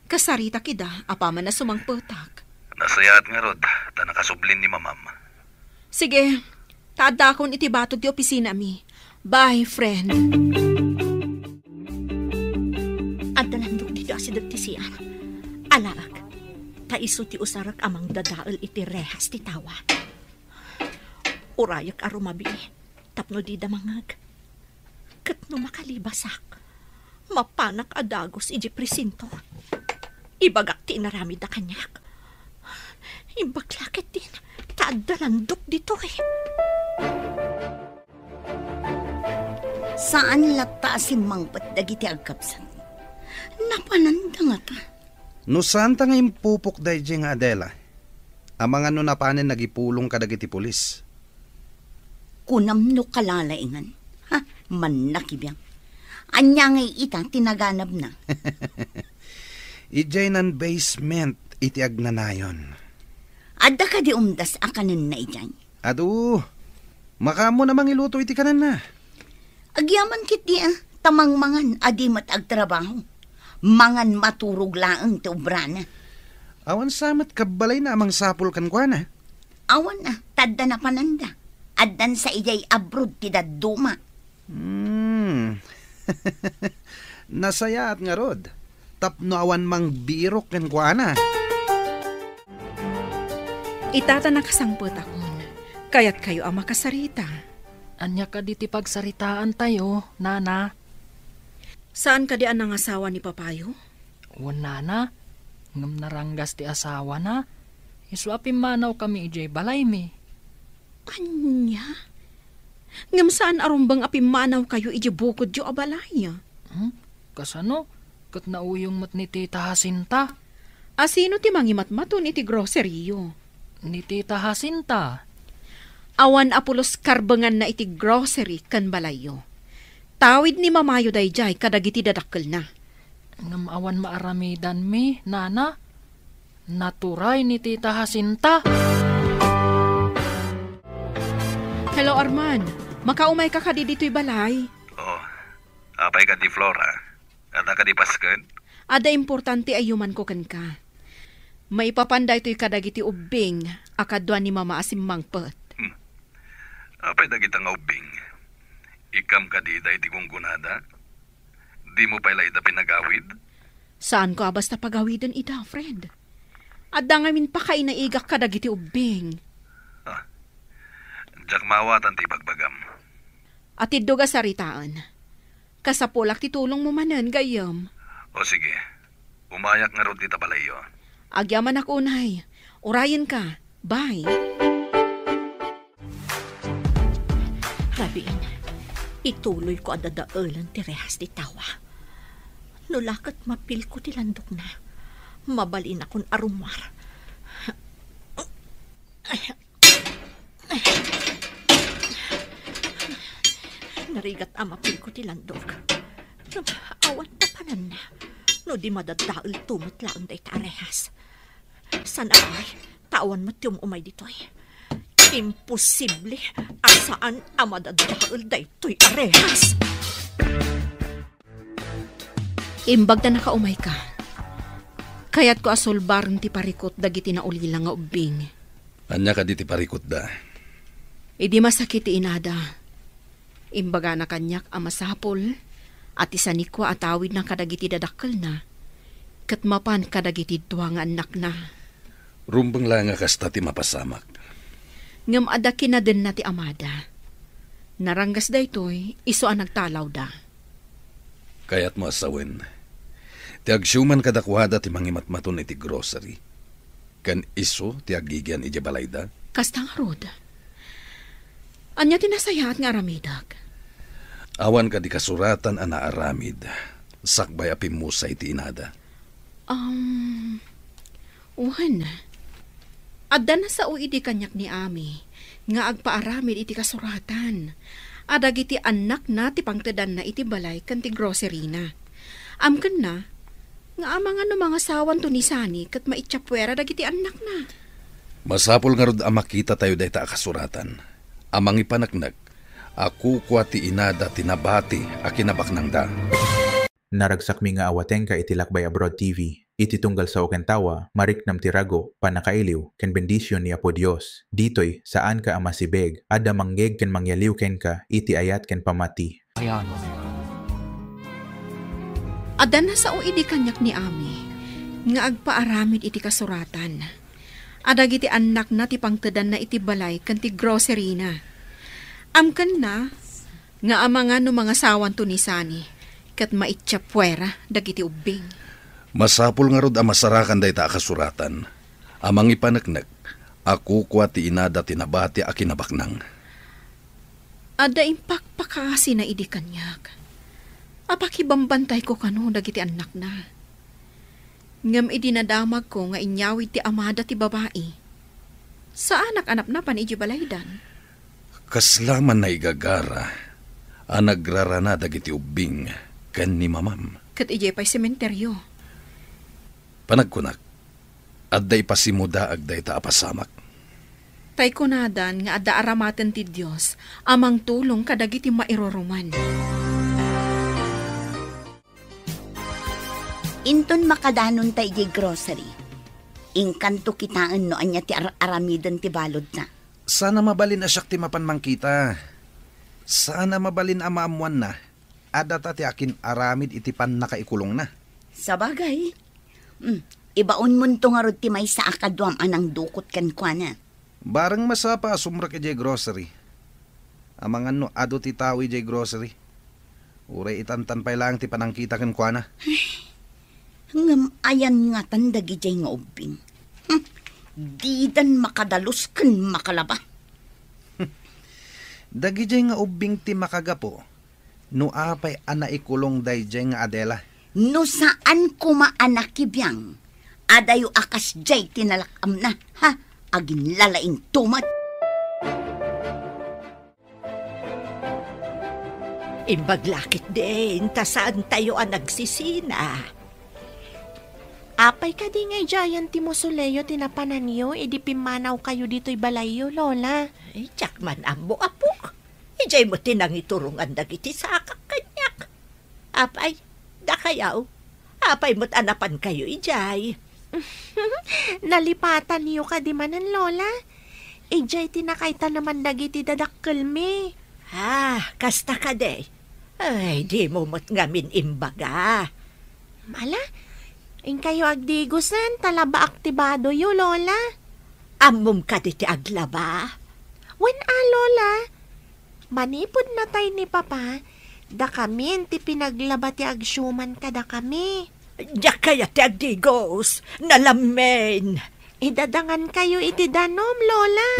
Kasarita kida, apaman na sumangputak. Nasayaat nga rod, ta nakasublin ni mamam. Sige, taada akong itibatod di opisina mi. Bye, friend. Adalandok dito si Dagtisian. Alaag, taiso ti usarak amang dadaal iti rehas ti tawa. Urayak arumabi, tapno di damangag. Kat no makalibasak, mapanak adagos iji presinto. Ibagak ti inaramid na kanyak. Imbaklakit din, taadalandok dito eh. Saan lata si mangpat dagiti agkapsan? Napananda nga ta. No saan ta nga impupok day nga Adela? Amang ano na panen nagipulong ka dagiti pulis. Kunam no kalalaingan. Ha, man nakibiyang. Anya ngay ita tinaganap na. Ijay nan basement iti agnanayon. Adda ka di umdas akanin na ijay. Adu, makamo namang iluto iti kanan na. Agyaman kiti tamangmangan adi mat agtrabaho. Mangan maturog laang ti ubrana. Awan samat kabalay na amang sapul kan kwa na. Awan na, tadda na pananda. Addan sa ijay abroad ti dadduma. Nasayaat nga rod. Tapno awan mang birok kan kwa na. Itata nakasangpot akon. Kaya't kayo ang makasarita. Anya ka di ti pagsaritaan tayo, nana. Saan ka di ang asawa ni Papayo? Wala na. Ngam naranggas ti asawa na. Iswapin manaw kami ijay balay mi. Anya? Ngam saan arumbang apimanaw kayo iji bukod yu abalaya? Kasano? Kat nauyong mat ni Tita Jacinta. Asino ti mangimatmaton iti groceryo? Ni Tita Jacinta. Awan apulos karbangan na iti grocery kan balayo. Tawid ni mamayo dayjay kadagiti dadakkel na. Ngam awan maaramidan mi, nana. Naturay ni Tita Jacinta. Hello, Arman. Makaumay ka kadi dito'y balay. Oh, apay ka di Flora. Ada ka di Pasken? Ada importante ayuman ko kan ka. Maipapanday to'y kadagiti ubing akadwa ni mama asim mangpet. Apay dagita nga ubing. Ikam ka di dahi ti gunggunada? Di mo pala ida pinagawid? Saan ko basta pagawidan ida, friend? Adda ngamin pa kay naigak kadagiti ubing. Diyak mawatan ti pagbagam. At iddo ga saritaan. Kasapulak ti tulong mo manan gayam. O sige, umayak nga ron dita balayo. Agyaman ako unay. Urayan ka. Bye. Rabiin, ituloy ko adadaalan ti rehas ti tawa. Nulakat mapil ko ti landok na. Mabalin akong arumar. Narigat amapil ko ti landok. Awan tapanan na. No di madadaal tumutlaang day tarehas. Sana ay, tawan matiyong umay dito'y. Imposible asaan ang madadaal day to'y arehas. Imbag na nakaumay ka. Kaya't ko asulbarang ti parikot dagiti na ulila nga ubing. Anya ka di ti parikot da? Idi masakit ti inada. Imbaga na kanyak ang masapol at isanikwa atawid na kadagiti dadakkel na. Katmapan kadagiti duwa nga anak na. Rumbang lang nga kasta ti mapasamak. Ngam adaki na din na ti amada. Naranggas da ito'y iso ang nagtalaw da. Kaya't mo asawin. Ti agsyuman kadakwada ti mangimatmaton iti grocery. Kan iso ti agigyan iti balay da. Kastang rod. Anya tinasayat nga aramidag. Awan ka di kasuratan ana aramid. Sakbay apimusay ti inada. Uwan. Adda na sa uidi kanyak ni Ami. Nga agpaaramid iti kasuratan. Adag iti anak na ti pangtedan na iti balay kan ti grocery na. Amkan na. Nga amang ano mga sawan to ni Sani kat maitsapwera dag iti anak na. Masapol nga rod makita tayo dahi ta kasuratan. Amang ipanaknag. Ako kwa ti inada tinabati a kinabaknang da. Naragsak mi nga awaten ka iti Lakbay Abroad TV. iti tunggal sa okentawa, mariknam tirago, panakailiw, ken bendisyon ni Apo Dios. Ditoy, saan ka amasibeg, ada manggeg ken mangyaliw ken ka, iti ayat ken pamati. Ayan. Adda na sao idi kanyak ni Ami, nga agpaaramid iti kasuratan. Adag iti anak na ti pangtedan na iti balay kan ti grocery na. Amkan na, nga amanga no mga sawan to ni Sani, kat maitsa puwera dagiti ubing. Masapul nga rod amasarakan day ta kasuratan. Amang ipanagnag, ako kwa ti inada tinabati a kinabaknang. Ada impakpakasi na idi kanyak. Apakibambantay ko kano dagiti anak na. Ngam idinadamag ko nga inyawid ti amada ti babae. Sa anak-anak na pan iji balaydan. Kaslaman na igagara, anagrarana dagiti ubing ken ni mamam. Kat iji pa'y sementeryo. Panagkunak, adday pasimuda agday ta apasamak. Tay kunadan nga adda aramaten ti Dios amang tulong kadagiti mairuruman. Inton makadanon tayo di grocery. Ingkanto kitaan no anya ti aramidan ti balod na. Sana mabalin asyak ti mapanmangkita. Sana mabalin amaamuan na. Ada ti akin aramid iti pan nakaikulong na. Sabagay. Ibaon mo nito nga rod ti may sa akadwam anang dukot kan kwa na. Barang masapa sumra ki jay grocery. Amangan no ado ti tawi jay grocery. Uray itantan pa lang ti panangkita kan kwa na. Ngam ayan nga tandagi jay nga ubing. Didan makadalos kan makalaba. Dagi jay nga ubing ti makagapo. No apay ana ikulong day jay nga Adela. No saan kumaanakibiyang. Adayo akas jay tinalakam na. Ha? Agin lalaing tumat. Imbaglakit din, tasaan tayo ang nagsisina. Apay ka di ngay Giant ti Mosoleyo tinapanan niyo, edi pimanaw kayo dito'y balayo, Lola. Ay, tsak man amo apok. Ijay mo tinang iturungan dagiti sa kanyak. Apay, da kayaw. Apay mo't anapan kayo, ijay. Nalipatan niyo ka di manan, Lola. Ijay tinakayta naman dagiti dadakkel me. Kasta ka de. Ay, di mo mo't ngamin imbaga. Mala, kayo agdigusan, talaba aktibado yu, Lola. Amom ka di ti aglaba. When Lola, manipod na tayo ni Papa, da kami ti pinaglaba ti agsyuman ka da kami. Diyak kaya ti agdigos, nalamen. Idadangan kayo iti danom, Lola.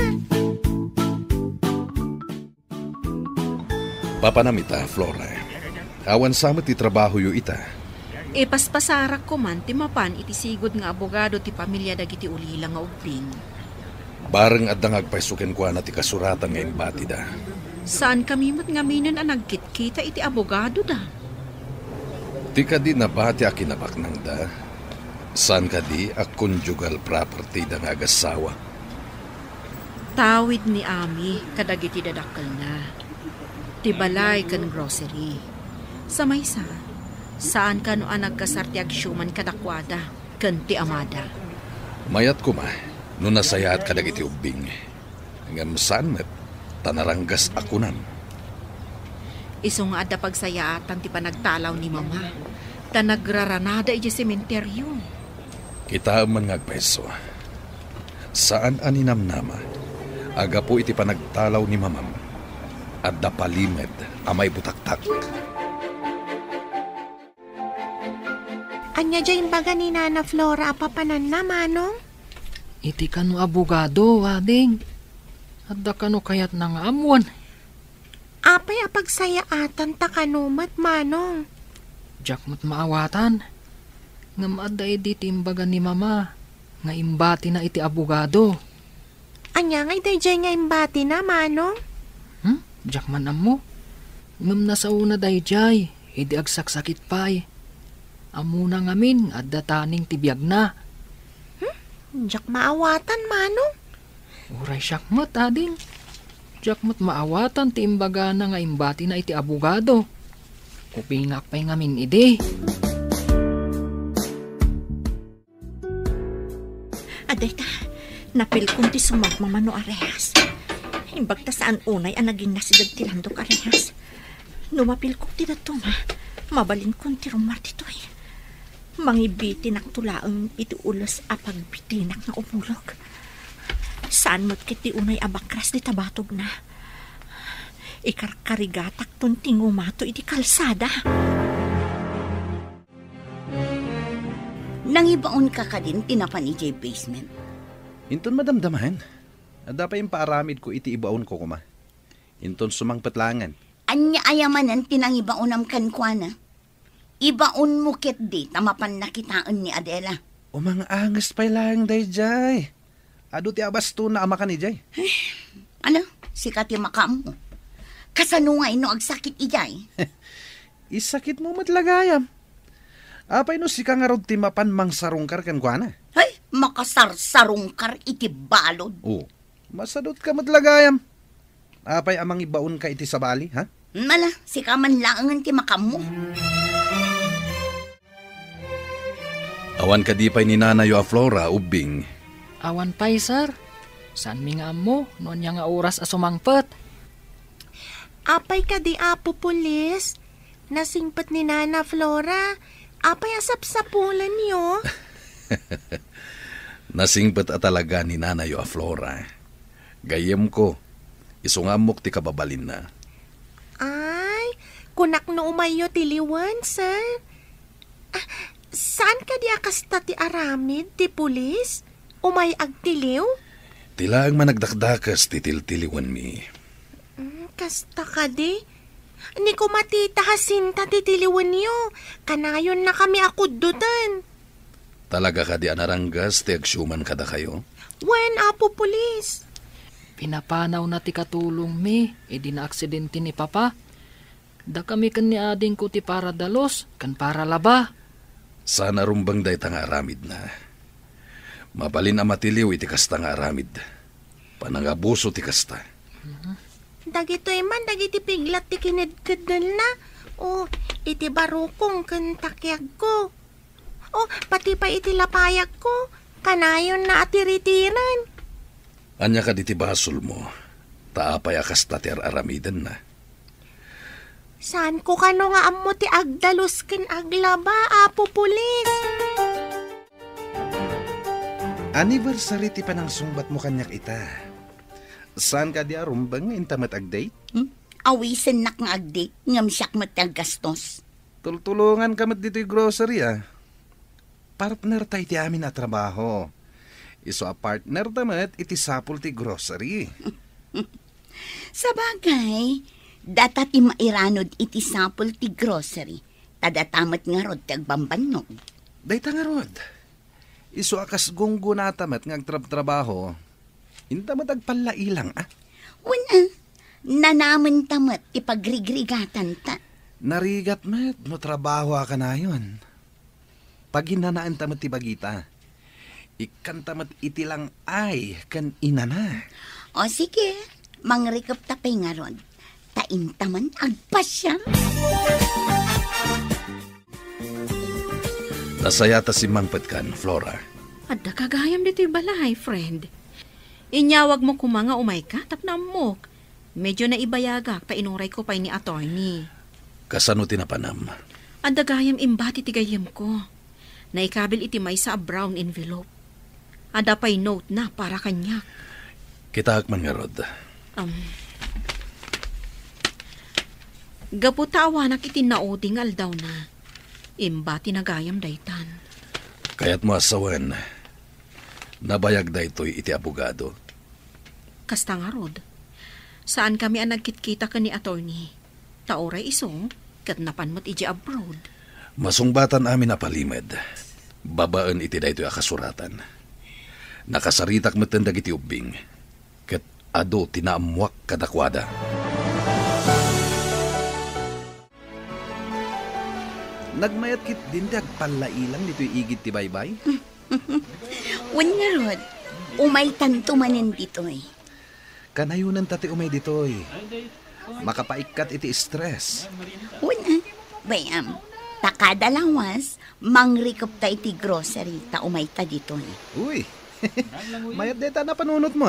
Papanamita, Flora. Awan sama ti trabaho yu ita. Ipaspasarak ko man ti mapan iti sigod nga abogado ti pamilya dagiti ulila nga ubing. Bareng adda ngagpaisuken kwa na ti kasuratan nga imbati da. Saan kami mo't ngaminan ang nagkitkita iti abogado da? Ti ka di nabati a kinabaknang da. Saan ka di a conjugal property da nga agasawa. Tawid ni Ami kadagiti dadakkel na. Ti balay kan grocery. Sa maysa, saan ka no ang nagkasarti agsyuman kadakwada, kanti amada? Mayat ko ma, no nasayaat kadagiti ubing. Ngam saan met, tanaranggas akunan. Iso nga adda pagsayaatan ti panagtalaw ni Mama, tanagraranada iti sementeryo. Kita man ngagpeso. Saan aninamnama, aga po iti panagtalaw ni Mamam, adda palimed amay butaktak. Anya dyan baga ni Nana Flora apapanan na, Manong? Iti kano abogado, wading. Adda kano kayat nang amuan. Apay apagsayaatan ta kanumat, Manong. Diyak mo't maawatan. Ngam adda iti timbaga ni Mama. Nga imbati na iti abogado. Anya ngay day nga imbati na, Manong? Diyak man amo. Ngam nasauna day jay. Idi agsaksakit pa'y. Amuna ngamin, adda taning tibiyag na. Diyak maawatan, Manong. Uray syakmat, ading. Diyak mo't maawatan ti imbaga na nga imbati na iti abogado. Upingak pa'y ngamin ide. Aday ta, napil kong ti sumagmamano arehas. Imbag ta saan unay ang naging nasidag ti landok arehas. Numapil kong ti datuma, mabalin kong ti rumar titoy. Mangibitinak tulaang iti ulos apagbitinak na umulog. Saan mo't kiti unay abakras di tabatog na. Ikarkarigatak tunting umato iti kalsada. Nangibaon ka din tinapan iti basement. Inton madamdamahan. Ada pa yung paaramid ko iti ibaon ko kuma. Inton sumangpatlangan. Anya ayamanan tinangibaonam kankwana. Ibaon mo ket di tamapan nakitaan ni Adela. O mga angas pa lang day jay. Ado ti abasto na ama ka ni jay. Ano? Sikat yung makam mo. Kasanungay no agsakit ijay. Isakit mo matlagayam. Apay no sika nga rod ti mapan mang sarungkar kan kuana. Ay, makasarsarungkar iti balod. Oo. Masadot ka matlagayam. Apay amang ibaon ka iti sabali, ha? Mala, sika man laangan ti makam mo. Awan ka di pa'y ni Nanayo a Flora, ubing. Awan pa'y, sir. Saan mi nga mo? Noon niya nga oras a sumangpet. Apay ka di apo pulis. Nasingpat ni Nana Flora. Apay asap-sapulan niyo. Nasingpet a talaga ni Nanayo a Flora. Gayem ko, isungamok ti kababalin na. Ay, kunak no umayo tiliwan, sir. Saan ka di akasta ti aramid, ti pulis? Umay agtiliw? Tila ang managdakdakas ti tiltiliwan mi. Kasta ka di? Ni ko matitahasin ta ti tiliwan niyo. Kanayon na kami akuddutan. Talaga ka di anaranggas ti agsyuman kada kayo? When, apo pulis? Pinapanaw na ti katulong mi. Di na aksidente ni Papa. Da kami kan ni ading ko ti para dalos, kan para laba. Sana rumbang day nga aramid na. Mabalin ang matiliw iti kasta nga aramid. Panangabuso ti kasta. Dagitoy man, dagiti piglat ti kinedkedal na. O, iti barukong kan takyag ko. O, pati pa iti lapayag ko. Kanayon na atiritiran. Anya ka diti basol mo. Taapay akasta ti aramidan na. Saan ko kano nga ammo ti agdalos ken aglaba, apo pulis? Anniversary ti panang sungbat mo kanyak ita. Saan ka di arumbang intamat agdate? Awisen nak nga agdate, ngam siyak mataggastos. Tultulungan ka mat dito'y grocery Partner tayo ti amin na trabaho. Iso a partner tamat iti sapul ti grocery. Sa bagay, datat ti mairanod iti sapul ti grocery. Tadatamat nga rod ti agbambannog. Dayta nga rod. Iso akas gunggo na tamat nga agtrab-trabaho. Intamat agpalailang Wala, nanaman tamat ti pagrigrigatan ta. Narigat met, no trabaho ka na yun. Pag hinanaan tamat ti bagita, ikan tamat iti lang ay kan inana. O sige, mangrikap tapay nga ron. Taintaman agpasya. Nasayata si Mangpet kan, Flora. Adda kagayam dito'y balay, friend. Inyawag mo kumanga umay ka, tapna mo. Medyo na ibayagak, painuray ko pa'y ni attorney. Kasano tinapanam? Adda gayam imbati tigayam ko. Naikabil iti may sa brown envelope. Ada pa'y note na para kanya. Kitaak man nga rod. Gaputawanak iti naoding aldaw na. Imbati na gayam daytan. Kaya't mo asawan, nabayag da ito'y iti abogado. Kasta nga rod. Saan kami ang nagkitkita ka ni attorney? Taoray iso, katnapan mo't iji abroad. Masungbatan amin na palimed. Babaan iti da ito'y akasuratan. Nakasaritak matandag iti ubing. Kat ado tinaamuak kadakwada. Nagmayat kit din di agpalailang dito'y igit ti baybay? Wan nga rod, umay tanto manin dito'y. Kanayunan tati umay dito'y. Makapaikat iti stress. Wan bayam, takada lawas, mangrikop ta iti grocery ta umay ta dito'y. Uy, Mayat deta na panunot mo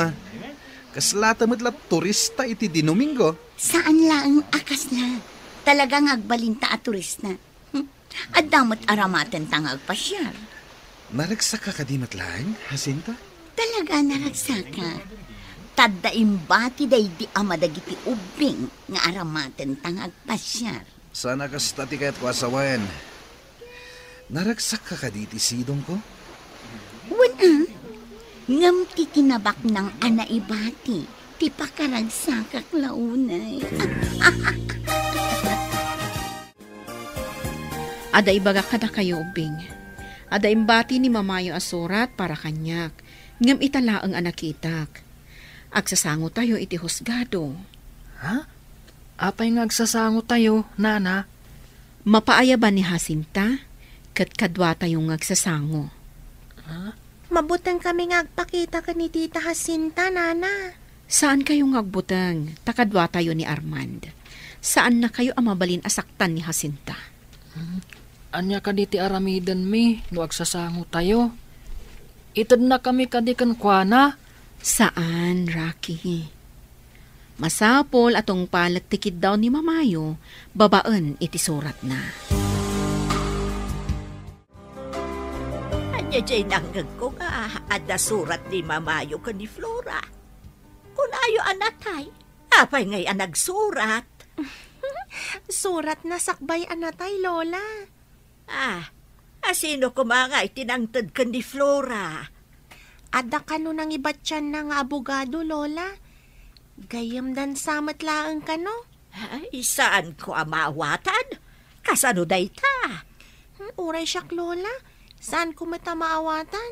Kaslata mo't turista iti di Domingo. Saan lang akas na? Talagang agbalinta at turista. At damot aramaten tang agpasyar. Naragsak ka kadimat lang, Jacinta? Talaga naragsak ka. Tadda imbati day di amadagiti ubing nga aramaten tang agpasyar. Sana kasta ti kaya't ko asawayan. Naragsak ka kaditi sidong ko? Wala. Ngam ti kinabak ng anaibati. Ti pakaragsakak launay. Ada ibaga kada kayo ubing. Ada imbati ni mamayo asurat para kanyak. Ngam itala ang anakitak. Agsasango tayo iti husgado. Ha? Apay nga agsasango tayo, nana? Mapaaya ba ni Jacinta? Kat kadwa tayong agsasango. Ha? Mabutang kami nga agpakita ka ni Tita Jacinta, Nana. Saan kayong agbutang? Takadwa tayo ni Armand. Saan na kayo amabalin asaktan ni Jacinta? Anya ka diti aramidan mi, no agsasango tayo. Itad na kami kadikan kuana. Saan, Rocky? Masapol atong palagtikid daw ni mamayo, babaan iti surat na. Anya jay nanggag ko nga, ada surat ni mamayo ka ni Flora. Kung ayo anatay, apay ngay anagsurat. Surat na sakbay anatay, Lola. Sino kumangay tinangtad ka ni Flora? Ada ka no nang ibatyan ng abogado, Lola. Gayam dan samat laang ka no? Ay, saan ko amawatan? Kasano day ta? Uray siyak, Lola. Saan ko matamaawatan?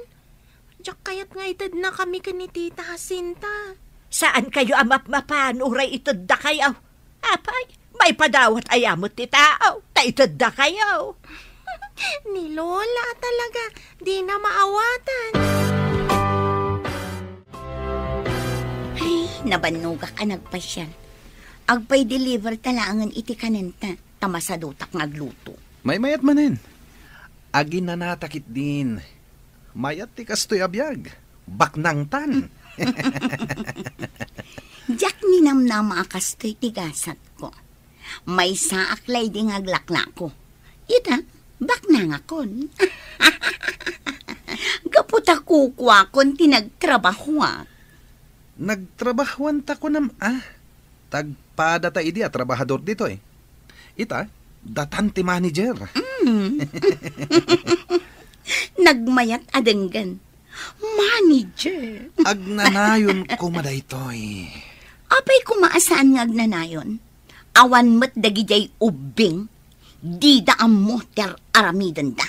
Diyak kayat nga itad na kami ka ni Tita Jacinta. Saan kayo amapmapan? Uray itad da kayo. Apay, may padawat ayamot ti tao. Ta itad da kayo. Ni Lola talaga, di na maawatan. Ay, nabanuga ka nagpasyal. Agpay deliver talangan iti kanenta. Tamasadutak ngagluto. May mayat manin. Agin na natakit din. Mayat ti kastoy abiyag. Baknang tan. Diyak ninamnama akastoy tigasat ko. May saaklay di ngaglakla ko. Ita, baknang akon. Kaputa kukwa kon tinagtrabahuak. Nagtrabahuan ta ko tagpada ta idi trabahador dito Ita, datanti manager. Nagmayat adenggan. Manager. Agnanayon ko madaytoy. Apay kumaasaan nga agnanayon? Awan mo't dagijay ubing. Di daam mo ter aramidan da.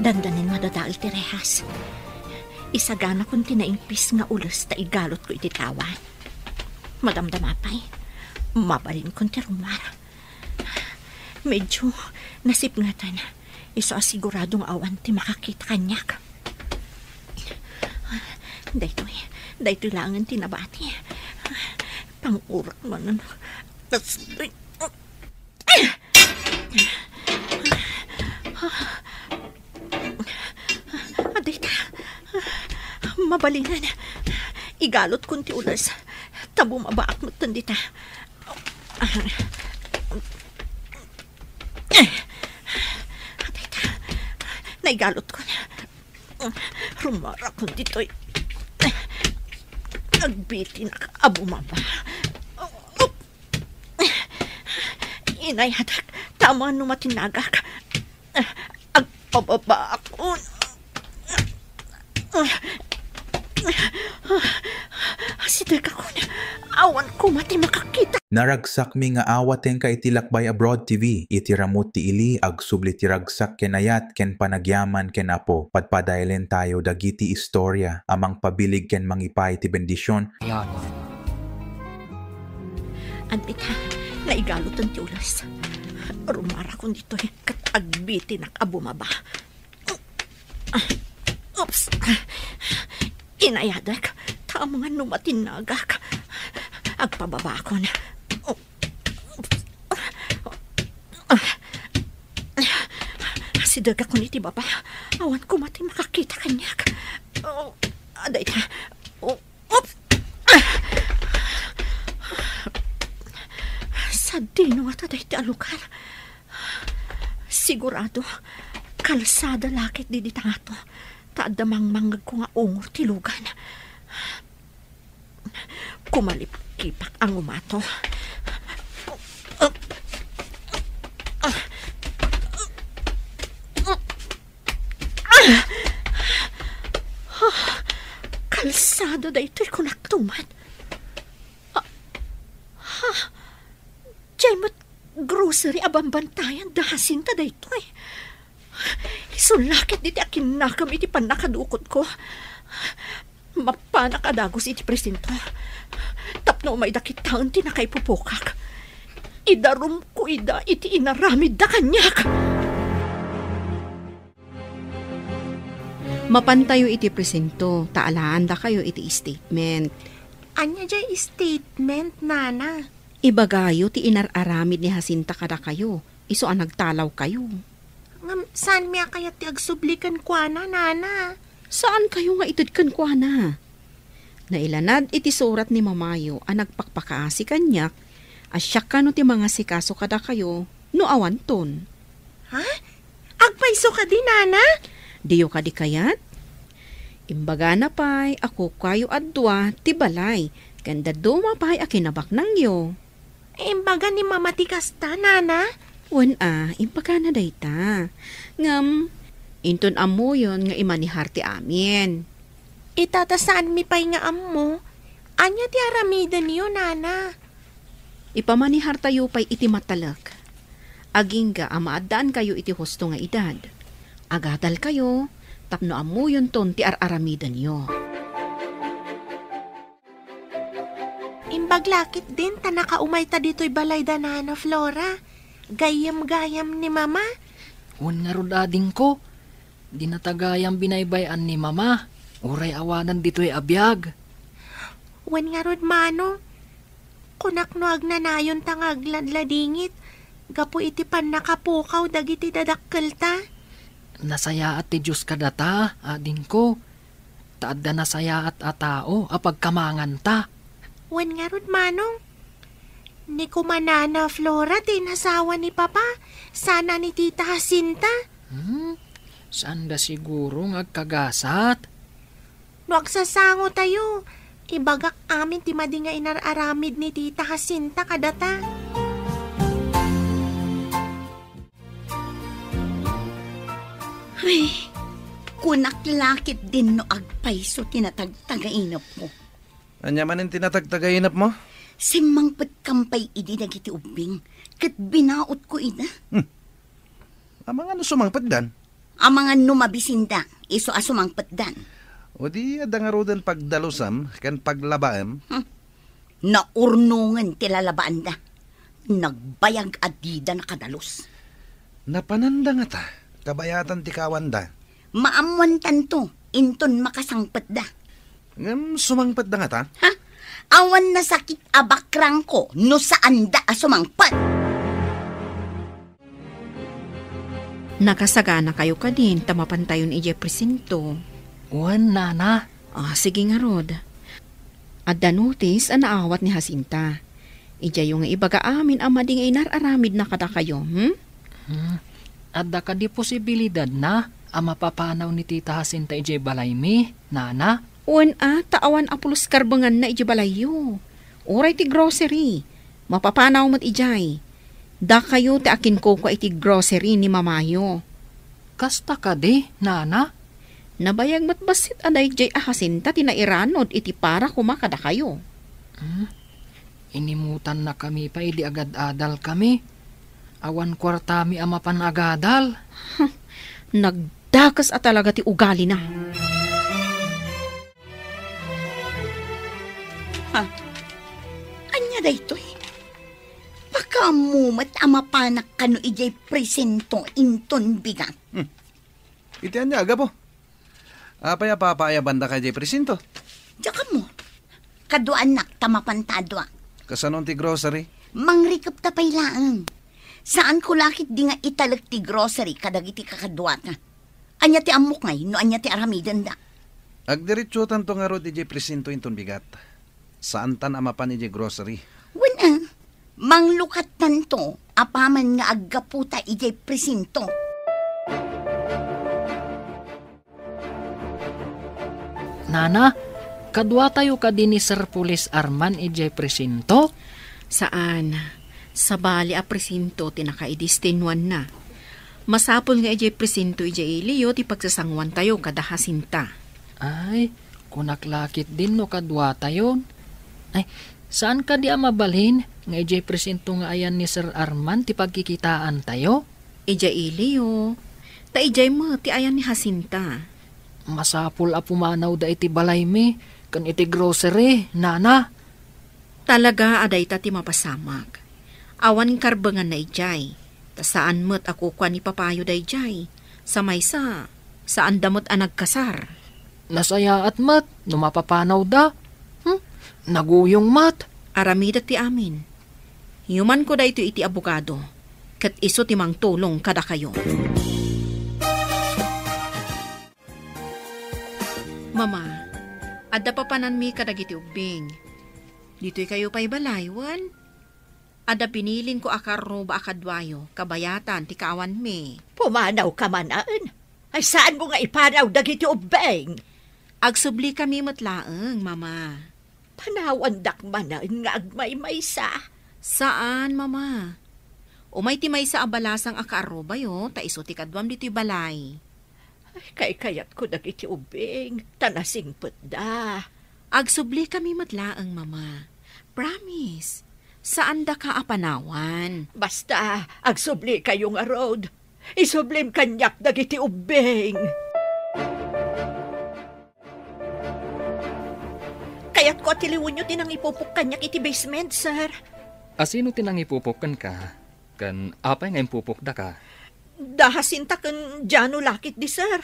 Dandanin madadaal ti rehas. Isagana kong tinaimpis nga ulos ta igalot ko iti kawan. Madamdamapay, mabalin kong ti rumara. Medyo nasipngatan. Iso asiguradong awan ti makakita kanyak. Daytoy langan tinabati. Pangurak man. Adita, mabalinan. Igalot kong ti ulas. Tabo mabaak mo tandita. Adita, naigalot ko na. Rumara ko dito'y. Nagbiti na ka, abumaba. Inay, hatak, tama no matinagak. Agpababa ako. Sidag ako na. Awan ko mati makakita. Naragsak mi nga awaten ka itilakbay abroad TV. Itiramot ti ili ag subli ti ragsak kenayat ken panagyaman ken apo. Padpadailen tayo dagiti istorya amang pabilig ken mangipay ti bendisyon. Yan. Andita, naigalutan ti ulas. Rumara ko dito kat agbiti nakabumaba. Oops! Inayadak, tama nga numatinagak. Agpababa ko na. Sidag ako ni ti baba. Awan ko mati makakita kanyak. Oh, aday ta. Oh, oops! Sa dino at aday ti alukar. Sigurado, kalsada lakit di ditangato. Taadamang mangag ko nga ungor ti lugan. Kumalip-kipak ang umato. Kalsada da ito'y kunaktuman. Diyay mat grocery abambantayan dahasin ta da ito'y. Isulakit diti akin nakam iti panakadukot ko. Mapanak adagos iti presinto. Tapno may dakit taon tinakay pupukak. Idarum ko ida iti inaramid da kanyak. Mapantayo iti presento, taalaan da kayo iti statement. Anya jay statement, nana? Ibagayo ti inararamid ni Jacinta kada kayo. Iso ang nagtalaw kayo. Saan miya kaya ti agsublikan kwa na, nana? Saan kayo nga itudkan kwa na? Nailanad iti surat ni Mamayo ang nagpakpakaasi kanyak, asyak ka no ti mga sikaso kada kayo, no awanton. Ha? Agpaiso ka di, nana? Diyo ka di kayat? Imbaga na pa'y ako kayo adwa ti balay, kanda duma pa'y akinabak nang yo. Imbaga ni mama ti kasta, nana? Wan imbaga na dayta. Ngam, inton amo yon nga imanihar ti amin. Itatasaan mi pa'y nga amo? Anya ti aramidan niyo, nana? Ipamanihar tayo pa'y iti matalak. Aging ga amaadaan kayo iti husto nga edad. Agadal kayo, tapno amo yun ton ti araramidan nyo. Imbaglakit din, tanakaumay ta dito'y balay da, nana Flora. Gayam-gayam ni mama. Un nga rodading ko, di natagayam binaybayan ni mama. Uray awanan dito'y abiyag. Wan nga rod, mano. Kunak no agnanayon tangagladladingit. Gapo iti pan nakapukaw dagiti dadakkel ta. Nasaya at ti Diyos kadata, ading ko. Taadda nasaya at atao, apagkamangan ta. Wan nga rod, manong. Ni kumanana Flora, tinasawa ni Papa. Sana ni Tita Jacinta. Saan da siguro ngagkagasat? No agsasango tayo. Ibagak amin ti madi nga inararamid ni Tita Jacinta kadata. Ay, kunak lakit din no agpaiso tinatagtagainap mo. Anya man yung tinatagtagainap mo? Simangpet kampay idi dagiti ubing, kat binaot ko ina. Amang ano sumangpet dan? Amangan numabisinda, iso asumangpet dan. O di adangarodan pagdalusam, kan paglabaam. Naurnungan tilalabaan da. Nagbayag adida na kadalos. Napananda nga ta, kabayatan ti kawanda. Maamuan tanto, inton makasangpet da. Sumangpet da nga ta? Ha? Awan na sakit abakrang ko, no saan da asumangpet. Nakasagana kayo ka din, tamapantayon ije presinto. Wan, nana. Sige nga rod. Adda notice ang naawat ni Jacinta. Ija yung ibaga amin ang mading inararamid na kada kayo, Adda ka di posibilidad na ang mapapanaw ni Tita Jacinta ije balay mi, nana? Wan taawan apulos karbangan na ije balayo. Oray ti grocery. Mapapanaw mat ijay. Da kayo ti akin ko iti grocery ni Mamayo. Kasta ka di, nana? Nabayag matbasit aday jay Jacinta tinairanod iti para kumakada kayo. Inimutan na kami pa, di agad-adal kami. Awan kwartami ama panagadal. Nagdakas at talaga ti ugali na. Anya da ito Pakamumat amapanak kano ijay presento inton bigat. Iti anya aga po. Apaya papaya banda ka jay presinto. Diyan mo. Kaduan nak tamapantadwa. Kasanon ti grocery? Mangrikap tapay laang. Saan ko lakit di nga italag ti grocery kadagiti kakadwat nga? Anya ti amok ngay, no anya ti aramidan da. Agdiretsutan to nga ro DJ presinto inton bigat. Saan tan amapan ije grocery? Wala, manglukat tanto, apaman nga aggaputa ije presinto. Nana, kadwa tayo ka din ni Sir Police Arman ije presinto? Saan? Sa bali a presinto tinakaidistinwan na. Masapol nga ije presinto ije iliyo ti pagsasangwan tayo kada Jacinta. Ay, kunaklakit din no kadwa tayo. Ay, saan ka di mabalhin nga ije presinto nga ayan ni Sir Arman ti pagkikitaan tayo? Ije iliyo. Ta ije mo ti ayan ni Jacinta. Masapul a pumanaw da iti balay mi, kan iti grocery, nana. Talaga aday ta ti mapasamak. Awan karbangan na ijay. Ta saan mo't ako kwa ni papayo da ijay. Sa maysa, saan damot a nagkasar. Nasaya at mat, numapapanaw da. Naguyong mat. Aramida ti amin. Yuman ko da ito iti abogado. Kat iso ti mang tulong kada kayo. Mama, adda papanan mi kadagiti ubing. Dito'y kayo pa'y balaywan. Ada pinilin ko akarro ba akadwayo, kabayatan, ti kaawan mi. Pumanaw ka manaan. Ay saan mo nga ipanaw dagiti ubeng? Agsubli kami matlaeng, mama. Panawan dak manaan nga agmay-maysa. Saan, mama? Umay ti may sa abalasang akarro ba yo, ta iso ti kadwam dito'y balay. Ay kay-kayat ko dagiti ubeng, tanasing da. Agsubli kami matlaeng, mama. Promise. Saan da ka apanawan? Basta, agsubli kayo nga road. Isublim kanyak dagiti ubeng. Kaya't ko atiliwan nyo tinang ipupok kanyak iti basement, sir. Asino tinang ipupokan ka? Kan apay nga impupok da ka? Dahasinta kan Jano lakit di, sir.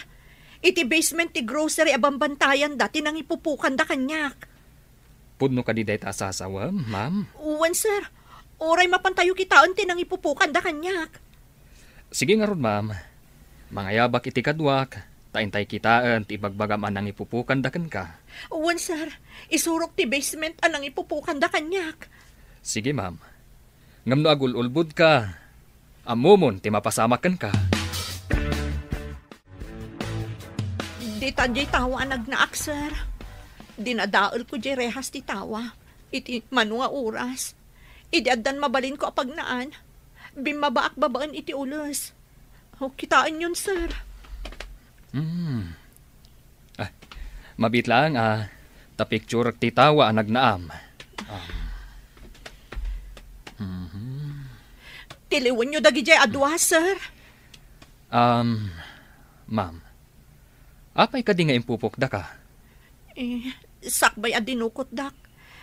Iti basement ti grocery abambantayan da tinang ipupukan da kanyak. Pudno ka di dahi ta asasawa, ma'am? Uwan, sir. Oray mapantayo kitaan tinang ipupukan da kanyak. Sige nga ron, ma'am. Mga yabak iti kadwak, taintay kitaan, ti bagbagam anang ipupukan da kan ka. Uwan, sir. Isurok ti basement anang ipupukan da kanyak. Sige, ma'am. Ngam no agul-ulbud ka. Amumon, ti mapasamakan ka. Di tanjay tawa nagnaak, sir. Dinadaol ko di rehas ti tawa. Iti manunga oras. Idiadan mabalin ko apagnaan. Bimabaak babaan iti ulos. O, kitaan yun, sir. Mabit lang, ta-picture ti tawa nagnaam. Tiliwan nyo dagi jay adwa, sir. Ma'am. Apay ka di nga impupok da ka? Sakbay a dinukot dak.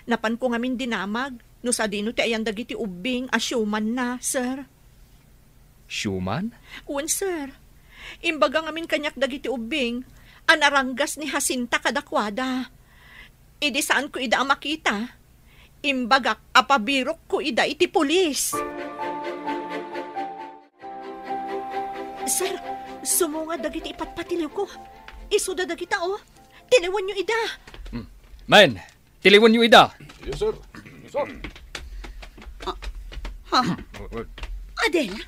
Napan ko ngamin dinamag. No sa dino ti ayan dagiti ubing asyuman na, sir. Syuman? Uwan, sir. Imbaga ngamin kanyak dagiti ubing. Anaranggas ni Jacinta kadakwada. Idi saan ko ida makita? Imbagak apabirok ko ida iti pulis. Sir, sumunga dagiti ipatpatiliw ko. Isuda dagita oh. Tiliwan nyo ida. Man, tiliwan nyo ida. Yes, sir. Yes, sir. Adela,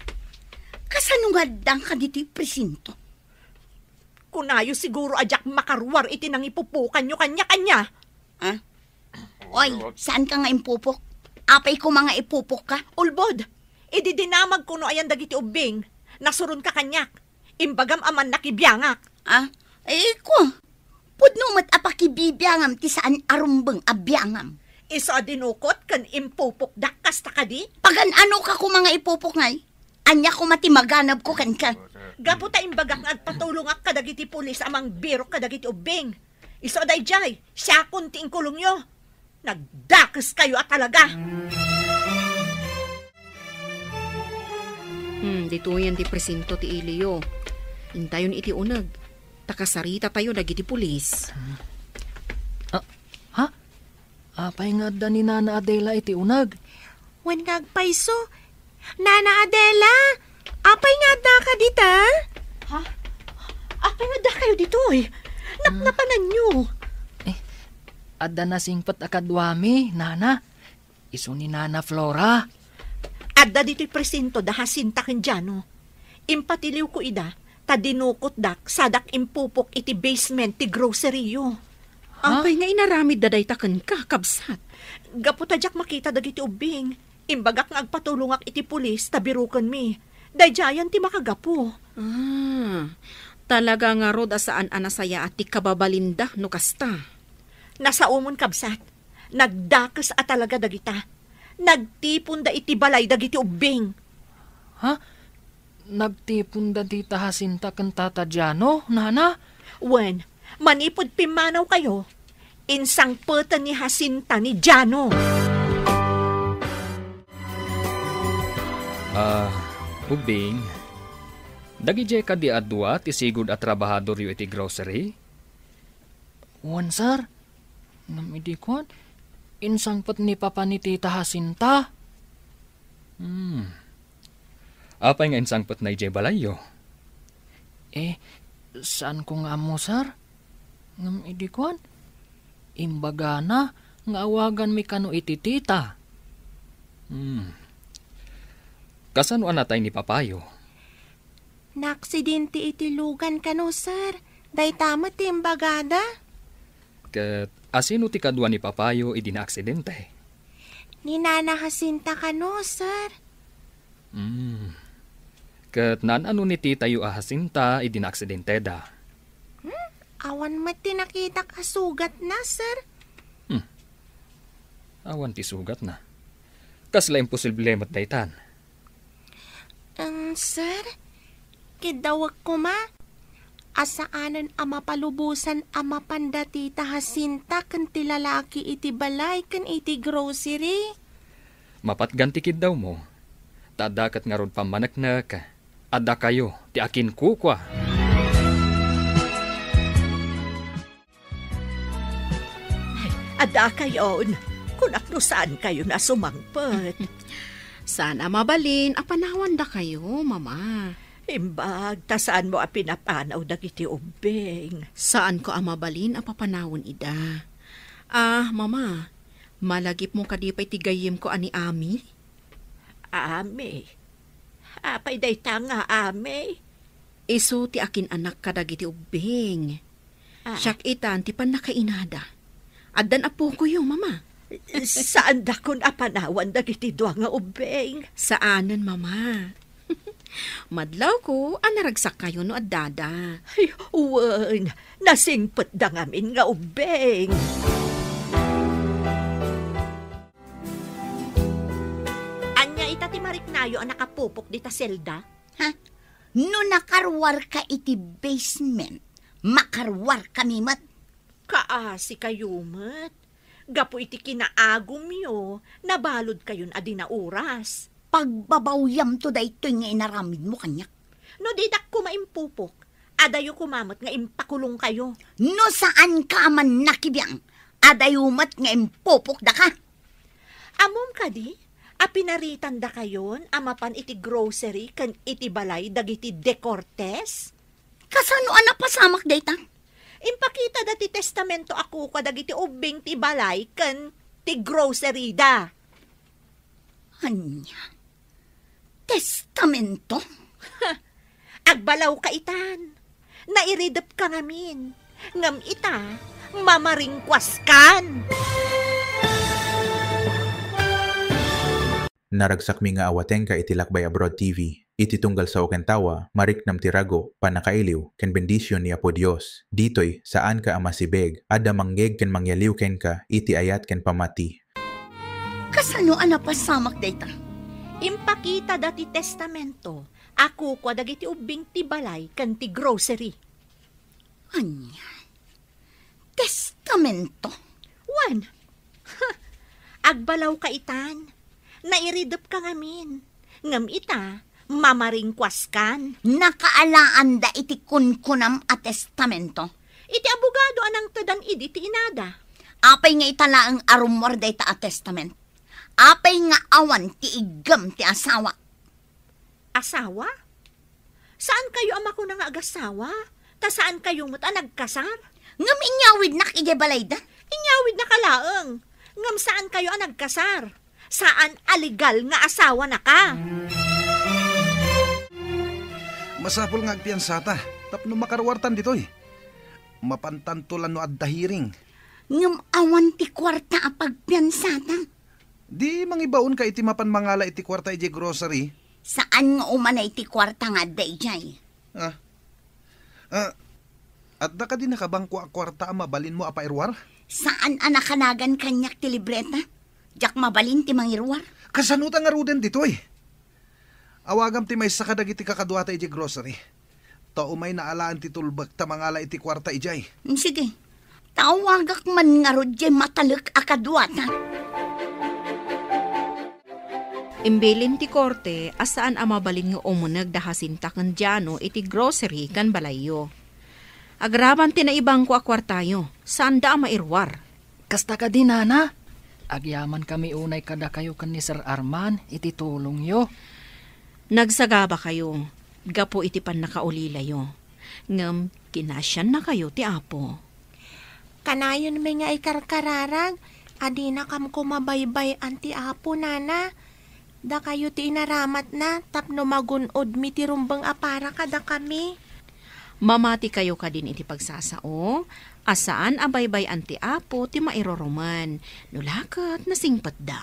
kasanungadang ka dito'y presinto? Kunayo siguro ajak makarwar iti nang ipupukan nyo kanya-kanya. Oy, saan ka nga impupok? Apay ko mga ipupok ka? Ulbod, ididinamag ko no ayan dagiti ubing. Nasurun ka kanyak. Imbagam aman nakibiyangak. Ko. Pudno mat apakibibiyangam ti saan arumbeng abiyangam. Iso adinukot kan impupok dakkas ta kadi? Pagan ano ka ko mga ipupok ngay? Anya ko matimaganab ko kan ka. Gaputa imbagak at patulungak kadagiti pulis amang biro kadagiti ubing. Iso aday jay, siya kunti kulong nyo. Nagdakas kayo at talaga. Dito yan ti presinto ti Ilio. Intayon iti unag. Takasarita tayo dagiti pulis. Apay nga da ni Nana Adela iti unag. Wen nagpaiso, Nana Adela, apay nga da ka dita? Ha? Apay nga da kayo dito eh. Napanan nyo. Adda na singpat akadwami, Nana. Iso ni Nana Flora. Adda dito'y presinto da Jacinta Kenjano. Impatiliw ko ida, ta dinukot dak, sadak impupok iti basement ti grocery yo. Apay nga inaramid daday taken ka, kabsat. Gaputadyak makita dagiti ubing. Imbagak nga agpatulungak iti pulis, tabirukan mi. Dayjayan ti makagapo. Talaga nga rod asaan anasaya at ti kababalinda no kasta. Nasa umon kabsat, nagdakas at talaga dagita. Nagtipon da iti balay dagiti ubing. Ha? Nagtipon da di Jacinta ken Tata Jano, Nana? Wen, manipod pimanaw kayo. Insang putan ni Jacinta ni Jano. Ubing, dagiti ka di adwa ti sigud at trabahador yu iti grocery? Wan, sir. Namidikon, insang pat ni Papa ni Tita Jacinta. Apay nga insang pat na ijay balayo? Saan ko nga mo, sir? Namidikon, imbaga na, nga awagan mi kano iti tita. Kasano anatay ni Papayo? Naaksidente iti lugan ka no, sir. Day tama ti imbagada. Kat asino ti kadwa ni Papayo idi na aksidente? Ni Nana Jacinta ka no, sir. Kat nanano ni tita yu Jacinta idi na aksidente da. Awan mati nakita ka sugat na, sir. Awan ti sugat na. Kasla imposible mat daytan. Sir, kidawag ko ma. Asaanan ama palubusan ama panda Tita Jacinta kan ti lalaki iti balay kan iti grocery. Mapatganti kid daw mo. Tadakat nga rod pamanaknak. Adda kayo, ti akin kukwa. Adda kayon. Kung akno saan kayo na sumangpet. Sana mabalin, apanawan da kayo, mama. Imbag, tasaan mo pinapanaw dagiti ubing. Saan ko amabalin apapanawon ida? Mama, malagip mo kadipay tigayim ko ani Ami? Ami? Apay day nga, Ami? Iso ti akin anak kadagiti ubing. Siyak itan ti pan nakainada. Addan apo ko yung mama. Saan da kun apanawan dagiti dua nga ubing? Saanan, mama? Madlaw ko, anaragsak kayo no addada. Ay, uwan, nasingpet da ngamin nga ubing. Anya itati mariknayo ang nakapupok dita selda? Ha? No nakarwar ka iti basement, makarwar kami mat. Kaasi kayo mat. Gapo iti kinaagom yo, nabalod kayon adi na oras. Pagbabawyam to da ito nga inaramid mo kanyak. No didak ko maimpupok, adayo kumamat nga impakulong kayo. No saan ka man nakibiyang, adayumat nga impupok da ka. Amom ka di, apinaritan da kayon, amapan iti grocery kan iti balay dagiti dekortes? Kasano anak pasamak dayta? Impakita dati testamento ako kadagiti ubing ti balay kan ti grocery da. Anya? Testamento? Agbalaw ka itan. Nairidap ka ngamin. Ngam ita, mamaringkwas kan. Naragsak mi nga awaten ka iti Lakbay Abroad TV. Iti tunggal sa Okentawa, mariknam tirago, panakailiw, ken bendisyon ni Apo Dios. Ditoy, saan ka amasibeg, ada manggeg ken mangyaliw ken ka, iti ayat ken pamati. Kasano ana pasamak dayta? Impakita dati testamento, ako kwa dagiti ubing ti balay kan ti grocery. Anya? Testamento? Wan, agbalaw ka itan, nairidap ka ngamin, ngam ita, mamaringkwas kan. Nakaalaan da iti kunkunam a testamento. Iti abogado anang tadan idi ti inada. Apay nga itala ang arumor dayta a testament. Apay nga awan ti igam ti asawa. Asawa? Saan kayo ama ko nga agasawa? Ta saan kayo muta nagkasar? Ngam inyawid nak ije balay da. Inyawid na kalaeng. Ngam saan kayo nagkasar? Saan aligal nga asawa na ka? Masapol nga agpiyansata. Tapno makaruwartan ditoy. Mapantantulan no adda hiring. Ngam awan ti kwarta apagpiansata. Di mangibaon ka iti mapan mangala iti kwarta ije grocery. Saan nga umanay ti kwarta nga da ijay? At da ka din nakabangko a kwarta mabalin mo apairwar? Saan anakanagan kanyak ti libreta? Jak mabalin ti mangirwar? Kasanutan nga ruden ditoy. Awagam ti may sakadag iti kakadwata iti grocery. Tao may naalaan ti tulbag ta mangala iti kwarta ijay. Sige, tawagak man nga rodye matalek akadwata. Imbilin ti korte, asaan amabalin nga umunag da hasinta kan Diano iti grocery kan balayo. Agraban ti naibang ko akwartayo, saan da mairwar? Kasta ka din, Nana. Agyaman kami unay kada kayo kan ni Sir Arman, iti tulong yo. Nagsagaba kayo, gapo iti pan nakaulilayo. Ngam, kinasyan na kayo ti Apo. Kanayon may nga ikarkararag, adi na kam kumabaybay anti Apo, Nana. Da kayo ti inaramat na, tapno magunod mi ti rumbang apara kada kami. Mamati kayo ka din iti pagsasao, asaan abaybay anti Apo ti mairoroman, nulakat na singpat da.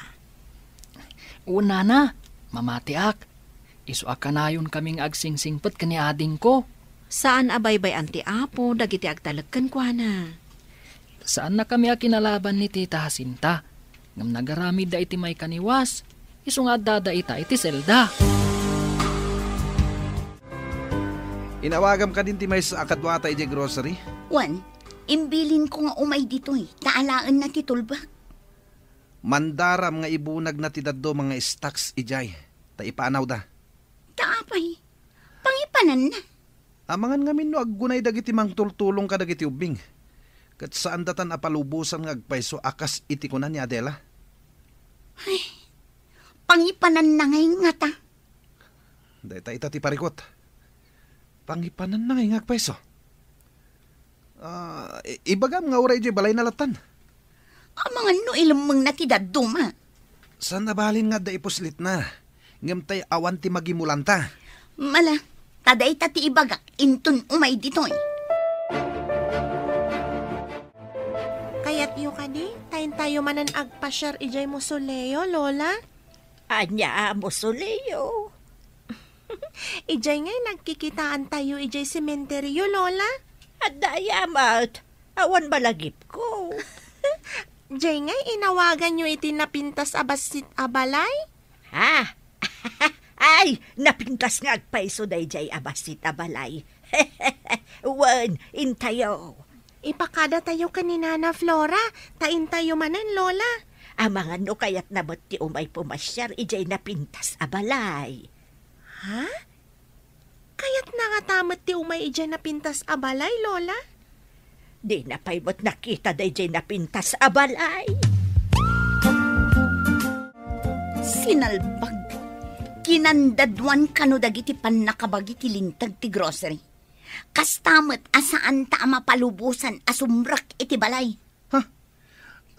Una na, mamati ak. Isu akanayon kaming agsingsingpet kani ading ko. Saan abaybay anti Apo, dagiti agtalagkan kwa na. Saan na kami akinalaban ni Tita Jacinta? Ngam nagaramid da iti may kaniwas. Isu nga dada ita iti selda. Inawagam ka din ti may sa akadwata ije grocery? Wan, imbilin ko nga umay ditoy, taalaan na ti tulbag. Mandaram nga ibunag na ti daddo mga stocks ijay. Ta ipanaw da. Taapay, pangipanan na. Amangan ngamin no aggunay dagiti mang tultulong ka dagiti ubing. Kat saan datan apalubusan nga agpaiso akas iti kunan ni Adela? Ay, pangipanan na ngay nga ta. Dahita ita ti parikot. Pangipanan na ngay nga agpaiso. Ibagam nga uray balay na latan. Amangan no ilamang na ti daduma. Saan nabalin nga da ipuslit na? Ngam tay awan ti magimulanta. Mala, taday ti ibagak, intun umay ditoy. Kayat yu ka di, tayo manan agpasyar ijay musoleo, Lola. Anya musoleo. Ijay ngay nagkikitaan tayo ijay sementeryo, Lola. At dayamat, awan balagip ko. Jay ngay inawagan nyo iti napintas abasit abalay? Ha? Ay, napintas nga agpaiso day jay abasit abalay. Wan, intayo. Ipakada tayo kanina na Flora, tain tayo manan, Lola. Amangan no kayat nabot ti umay pumasyar, ijay napintas abalay. Ha? Kayat nangatamot ti umay ijay napintas abalay, Lola? Di na paybot nakita day jay napintas abalay. Sinalbag. Kinandadwan kano dagiti pan nakabagi ti lintag ti grocery. Kastamot asaan ta mapalubusan asumrak iti balay.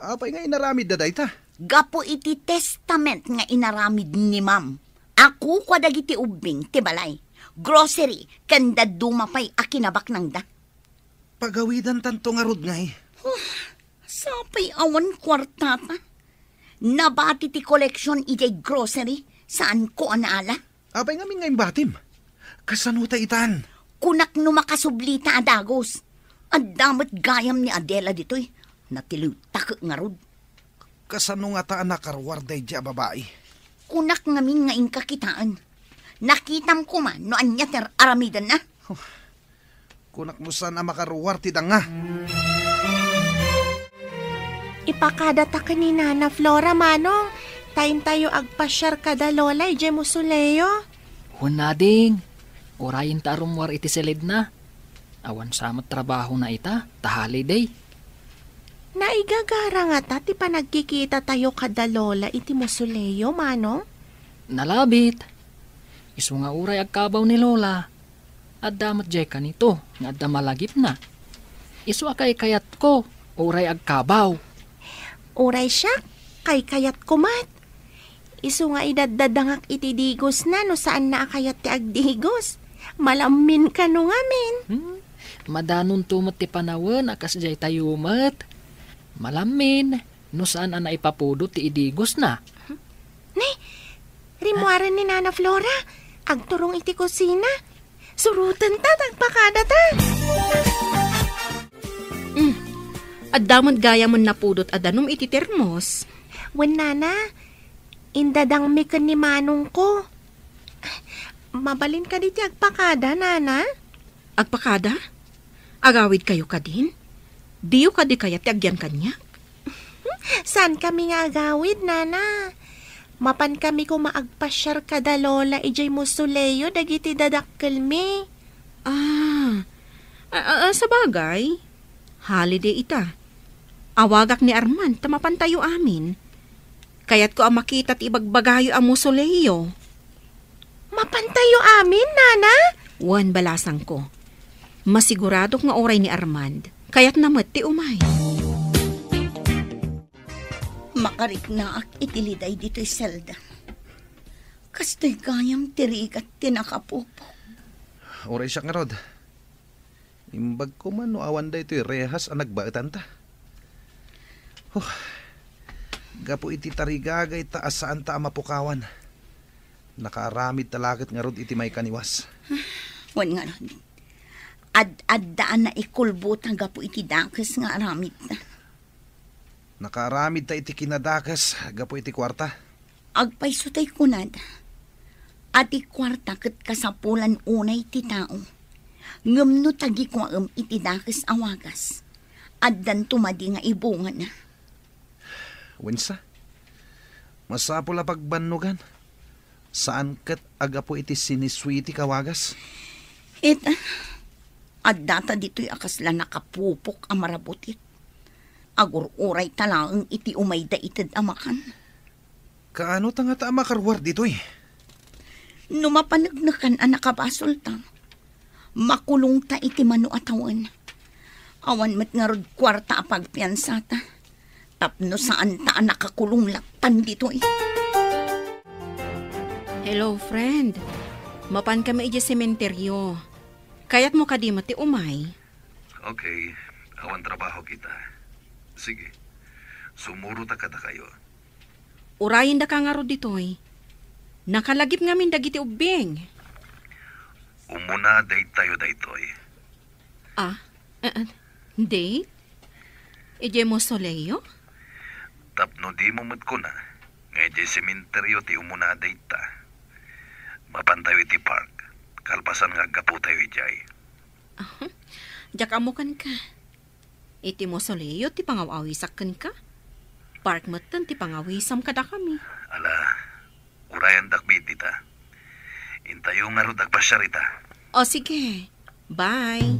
Apay nga inaramid da dayta. Gapo iti testament nga inaramid ni ma'am. Ako kwa dagiti ubing ti balay. Grocery kanda dumapay akinabak nang da. Pagawidan tanto nga rod ngay. Sapay awan kwartata. Nabati ti koleksyon ijay grocery. Saan ko anaala? Apay nga min ngayong batim. Kasanuta itan. Kunak no makasublita adagos. Ang damat gayam ni Adela dito'y. Natilutak nga rod. Kasano nga taan nakarwarday dya babae? Kunak ngamin nga inkakitaan. Nakitam ko man no anya ter aramidan na. Kunak mo sana makaruwar ti nga. Ipakada ta kanina na Flora, Manong. Tayin tayo agpasyar kada Lola, ijay musoleo. Hunading, orayin ta arumwar iti selid na. Awan samat trabaho na ita, tahali day. Naigagara nga ta, ti pa nagkikita tayo kada Lola iti musoleo, Manong? Nalabit. Isu nga uray agkabaw ni Lola. Addamat jay kanito, nga adda malagip na. Isu akay kayat ko, uray agkabaw. Uray siya, kay kayat kumat. Isu nga idadadangak iti digos na no saan na akayat ti agdigos. Malamin ka no ngamin. Madanon tumot ti panawan akas jay tayumat. Malamin, no saan na ipapudot ti idigos na. Rimuaran ni Nana Flora, agturong iti kusina. Surutan ta, tagpakada ta. Addamon gaya mo napudot adanom iti termos. Wen Nana, indadang mi ken ni manong ko. Mabalin ka diti agpakada, Nana. Agpakada? Agawid kayo ka din? Diyo ka di kaya ti agyan kanya? Saan kami nga agawid, Nana? Mapan kami ko maagpasyar kada lola ijay musuleyo dagiti dadakkel mi. Sa bagay, holiday ita. Awagak ni Arman, tamapan tayo amin. Kaya't ko ang makita't ibagbagayo ang musuleyo. Mapan tayo amin, Nana? Wan balasang ko. Masigurado nga oray ni Armand, kaya't namat ti umay. Makarik na ak itiliday dito'y selda. Kasto'y gayam tirigat tinakapupo. Oray siya nga rod. Imbag ko man no awan da ito'y rehas ang nagbaetan ta. Gapo iti tarigagay ta asaan ta mapukawan. Nakaramid talagat nga rod iti may kaniwas. Wan nga rod. Ad-addaan na ikulbot ang gapo iti dakes nga aramid na. Nakaramid ta iti kinadakas, gapo iti kwarta. Agpaysutay kunad. Ati kwarta ket kasapulan unay ti tao. Ngumno tagi ko iti dakes awagas. Addan tumadi nga ibungan na. Wensa? Masapula pagbannugan. Saan ket agapo iti siniswiti kawagas? Addata dito'y akasla nakapupok ang marabutit. Agur-uray talaang iti umayda itid amakan. Kaano ta nga ta makarwar dito'y? Numapanagnakan ang nakabasol ta. Makulong ta iti mano atawan. Awan mat nga rod kwarta apagpiansa ta. Tapno saan ta ang nakakulong lakpan dito'y. Hello, friend. Mapan kami iti sementeryo. Kaya't mo kadimati umay. Okay, awan trabaho kita. Sige, sumuro ta kada kayo. Urayin da ka nga ro ditoy. Nakalagip ngamin dagiti ubing. Umuna date tayo daytoy. Date? Ije mo soleyo? Tapno di mo mat ko na. Ngayon sementeryo ti umuna date ta. Mapantayo iti park. Kalpasan nga gapu tayo ijay. Diyak amukan ka. Iti mo soleyo ti pangawawisakken ka. Park matan ti pangawisam kada kami. Ala, urayan dakbit ita. Intayo nga ro dagpasyarita. O sige, bye.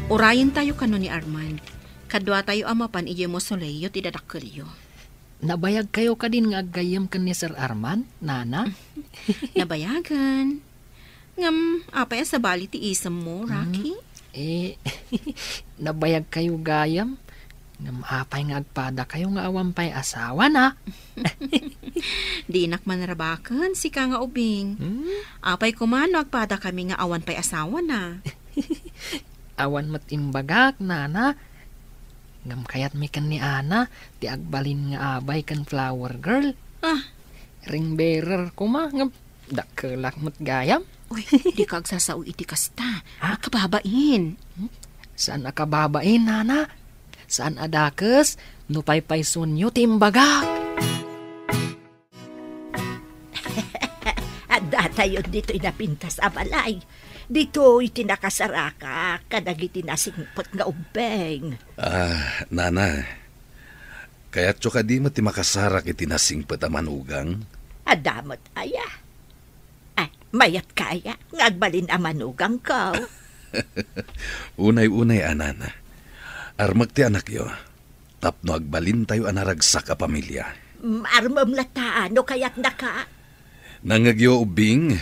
Urayan tayo kano ni Armand. Kadwa tayo amapan ije mo soleyo ti dadakkelyo. Nabayag kayo ka din nga aggayam kan ni Sir Arman, Nana? Nabayagan. Ngam, apay sa bali ti isam mo, Rocky? Nabayag kayo gayam. Ngam apay nga agpada kayo nga awampay asawa na. Di nak manarabakan, si ka nga ubing. Apay kumano agpada kami nga awan pay asawa na. Awan matimbagak, Nana. Ngam kayat mi kan ni Ana, ti agbalin nga abay kan flower girl. Ring bearer ko ma, ngam dakkelak mat gayam. Uy, di ka agsasao iti kasta. Akababain. Saan akababain, Nana? Saan adakes? Nupay-pay sunyo timbagak. At datayon dito inapintas abalay. Dito itinakasaraka kadagiti nasingpot nga ubeng. Nana. Kaya't tso ka di mo ti makasarak itinasingpot a manugang? Adamot aya. Ay, mayat kaya ngagbalin a manugang ko. Unay-unay, Anana. Armag ti anak yo. Tapno agbalin tayo anaragsak a pamilya. Armam lataan no kaya't naka. Nangagyo ubing,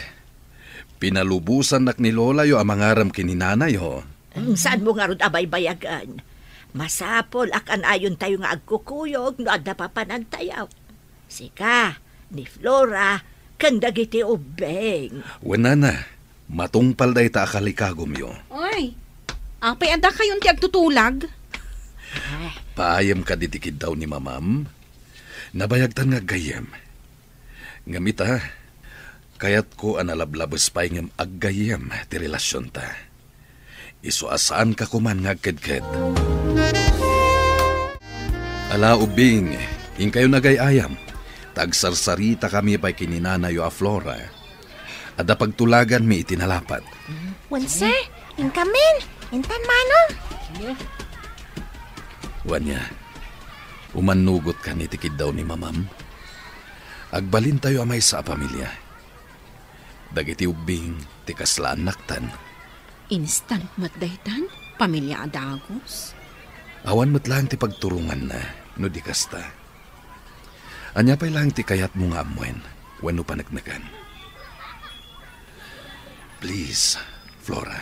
pinalubusan nak ni Lola yo ang mangaram kininanay ho. Saan mo nga ron abay-bayagan? Masapol akan ayon tayo nga agkukuyog no adda pa panagtayaw. Sika, ni Flora, kandagiti ubeng. Wala na, matungpal day ta akalikagom yo. Oy, apay ada kayon ti agtutulag? Paayam ka ditikid daw ni mamam. Nabayagtan nga gayem. Ngamita, kayat ko analablabas pa'y ngam aggayem ti relasyon ta. Isuasaan ka kuman nga kedked. Ala ubing, ing kayo nagayayam. Tagsarsarita kami pa'y kininanayo a Flora. Ada pagtulagan mi itinalapat. Wanse, inkamin, intan manong. Wanya, umanugot ka ni tikid daw ni mamam. Agbalin tayo amay sa pamilya. Dagiti ubing, tikaslaan naktan. Instant matdaytan? Pamilya adagos? Awan mo't lang ti pagturungan na, no di kasta. Anya pa'y lang ti kayat mo nga amwen, wano panagnagan. Please, Flora.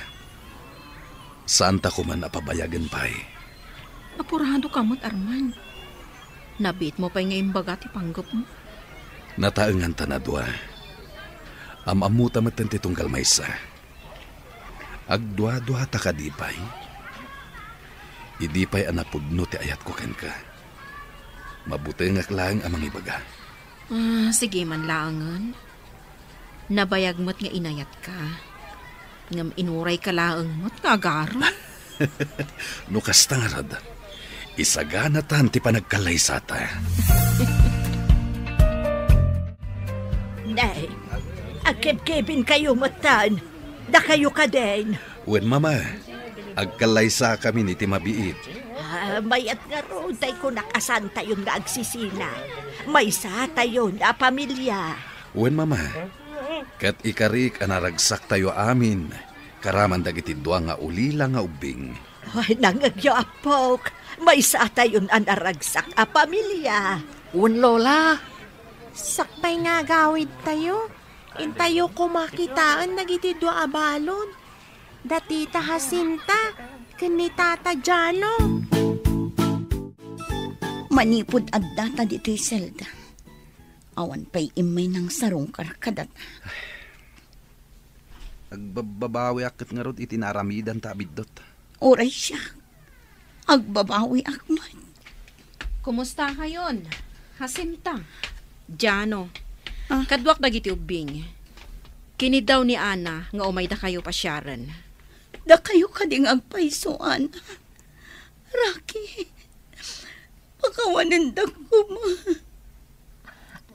Saan ta kuman napabayagan pa'y? Apurado ka mo't, Arman. Nabit mo pa'y ngayon baga ti panggap mo. Nataengan ta na dua. Amamuta matan ti tunggal maysa. Agdua-dua ta ka di pa'y. Idi pa'y anapudno ti ayat ko ken ka. Mabuti nga lang amang ibaga. Sige man laangan. Nabayag mo't nga inayat ka. Ngam inuray ka laang mo't nga agaro. No kastangarad, isagana tan ti panagkalaysata. Nay, agkeb-kebin kayo matan. Da kayo ka din. Wen mama, agkalaysa kami ni ti mabiit. Mayat nga ro, tay ko nakasan tayo nga agsisina. May sa tayo na pamilya. Wen mama, kat ikarik anaragsak tayo amin. Karaman dagiti dua nga ulila nga ubing. Ay, nangagyo apok. May sa tayo anaragsak a pamilya. Un Lola, Sakpay nga gawid tayo. Intayo ko makitaan nagiti dua abalon. Dati ta Jacinta, kani Tata Jano. Manipod adda ta dito'y Zelda. Awan pa'y imay ng sarong karkadat. Agbabawi akit nga rod itinaramidan tabidot. Oray siya. Agbabawi akmat. Kumusta kayon? Jacinta. Jano. Kadwak dagiti ubing. Kini daw ni Ana nga umay da kayo pasyaran. Da kayo kading agpaisuan. Rocky. Pakawanan da ko mo.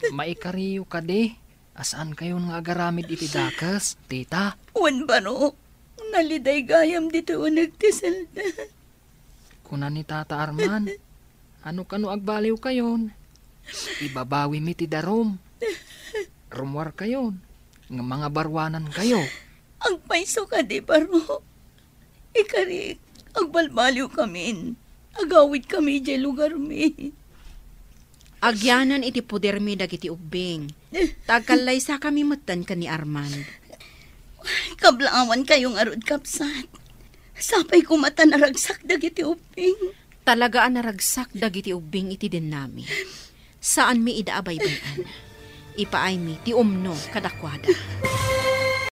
maikariyo ka di. Asaan kayo nga agaramid iti dakas, tita? Wan baro. Naliday gayam dito nagtisal na. Kunan ni Tata Arman, ano kano agbaliw kayon? Ibabawi mi ti darom. Rumwar kayon, nga mga barwanan kayo. Ang paiso ka di baro. Ikari, agbalbaliw kami. Agawid kami di lugar mi. Agyanan iti puder mi dagiti ubing. Tagalay sa kami matan ka ni Arman. Kablaawan kayong arod kapsat. Sapay ko mata naragsak dagiti ubing. Talagaan naragsak dagiti ubing iti din nami. Saan mi idaabay-bayan? Ipaay mi ti umno kadakwada.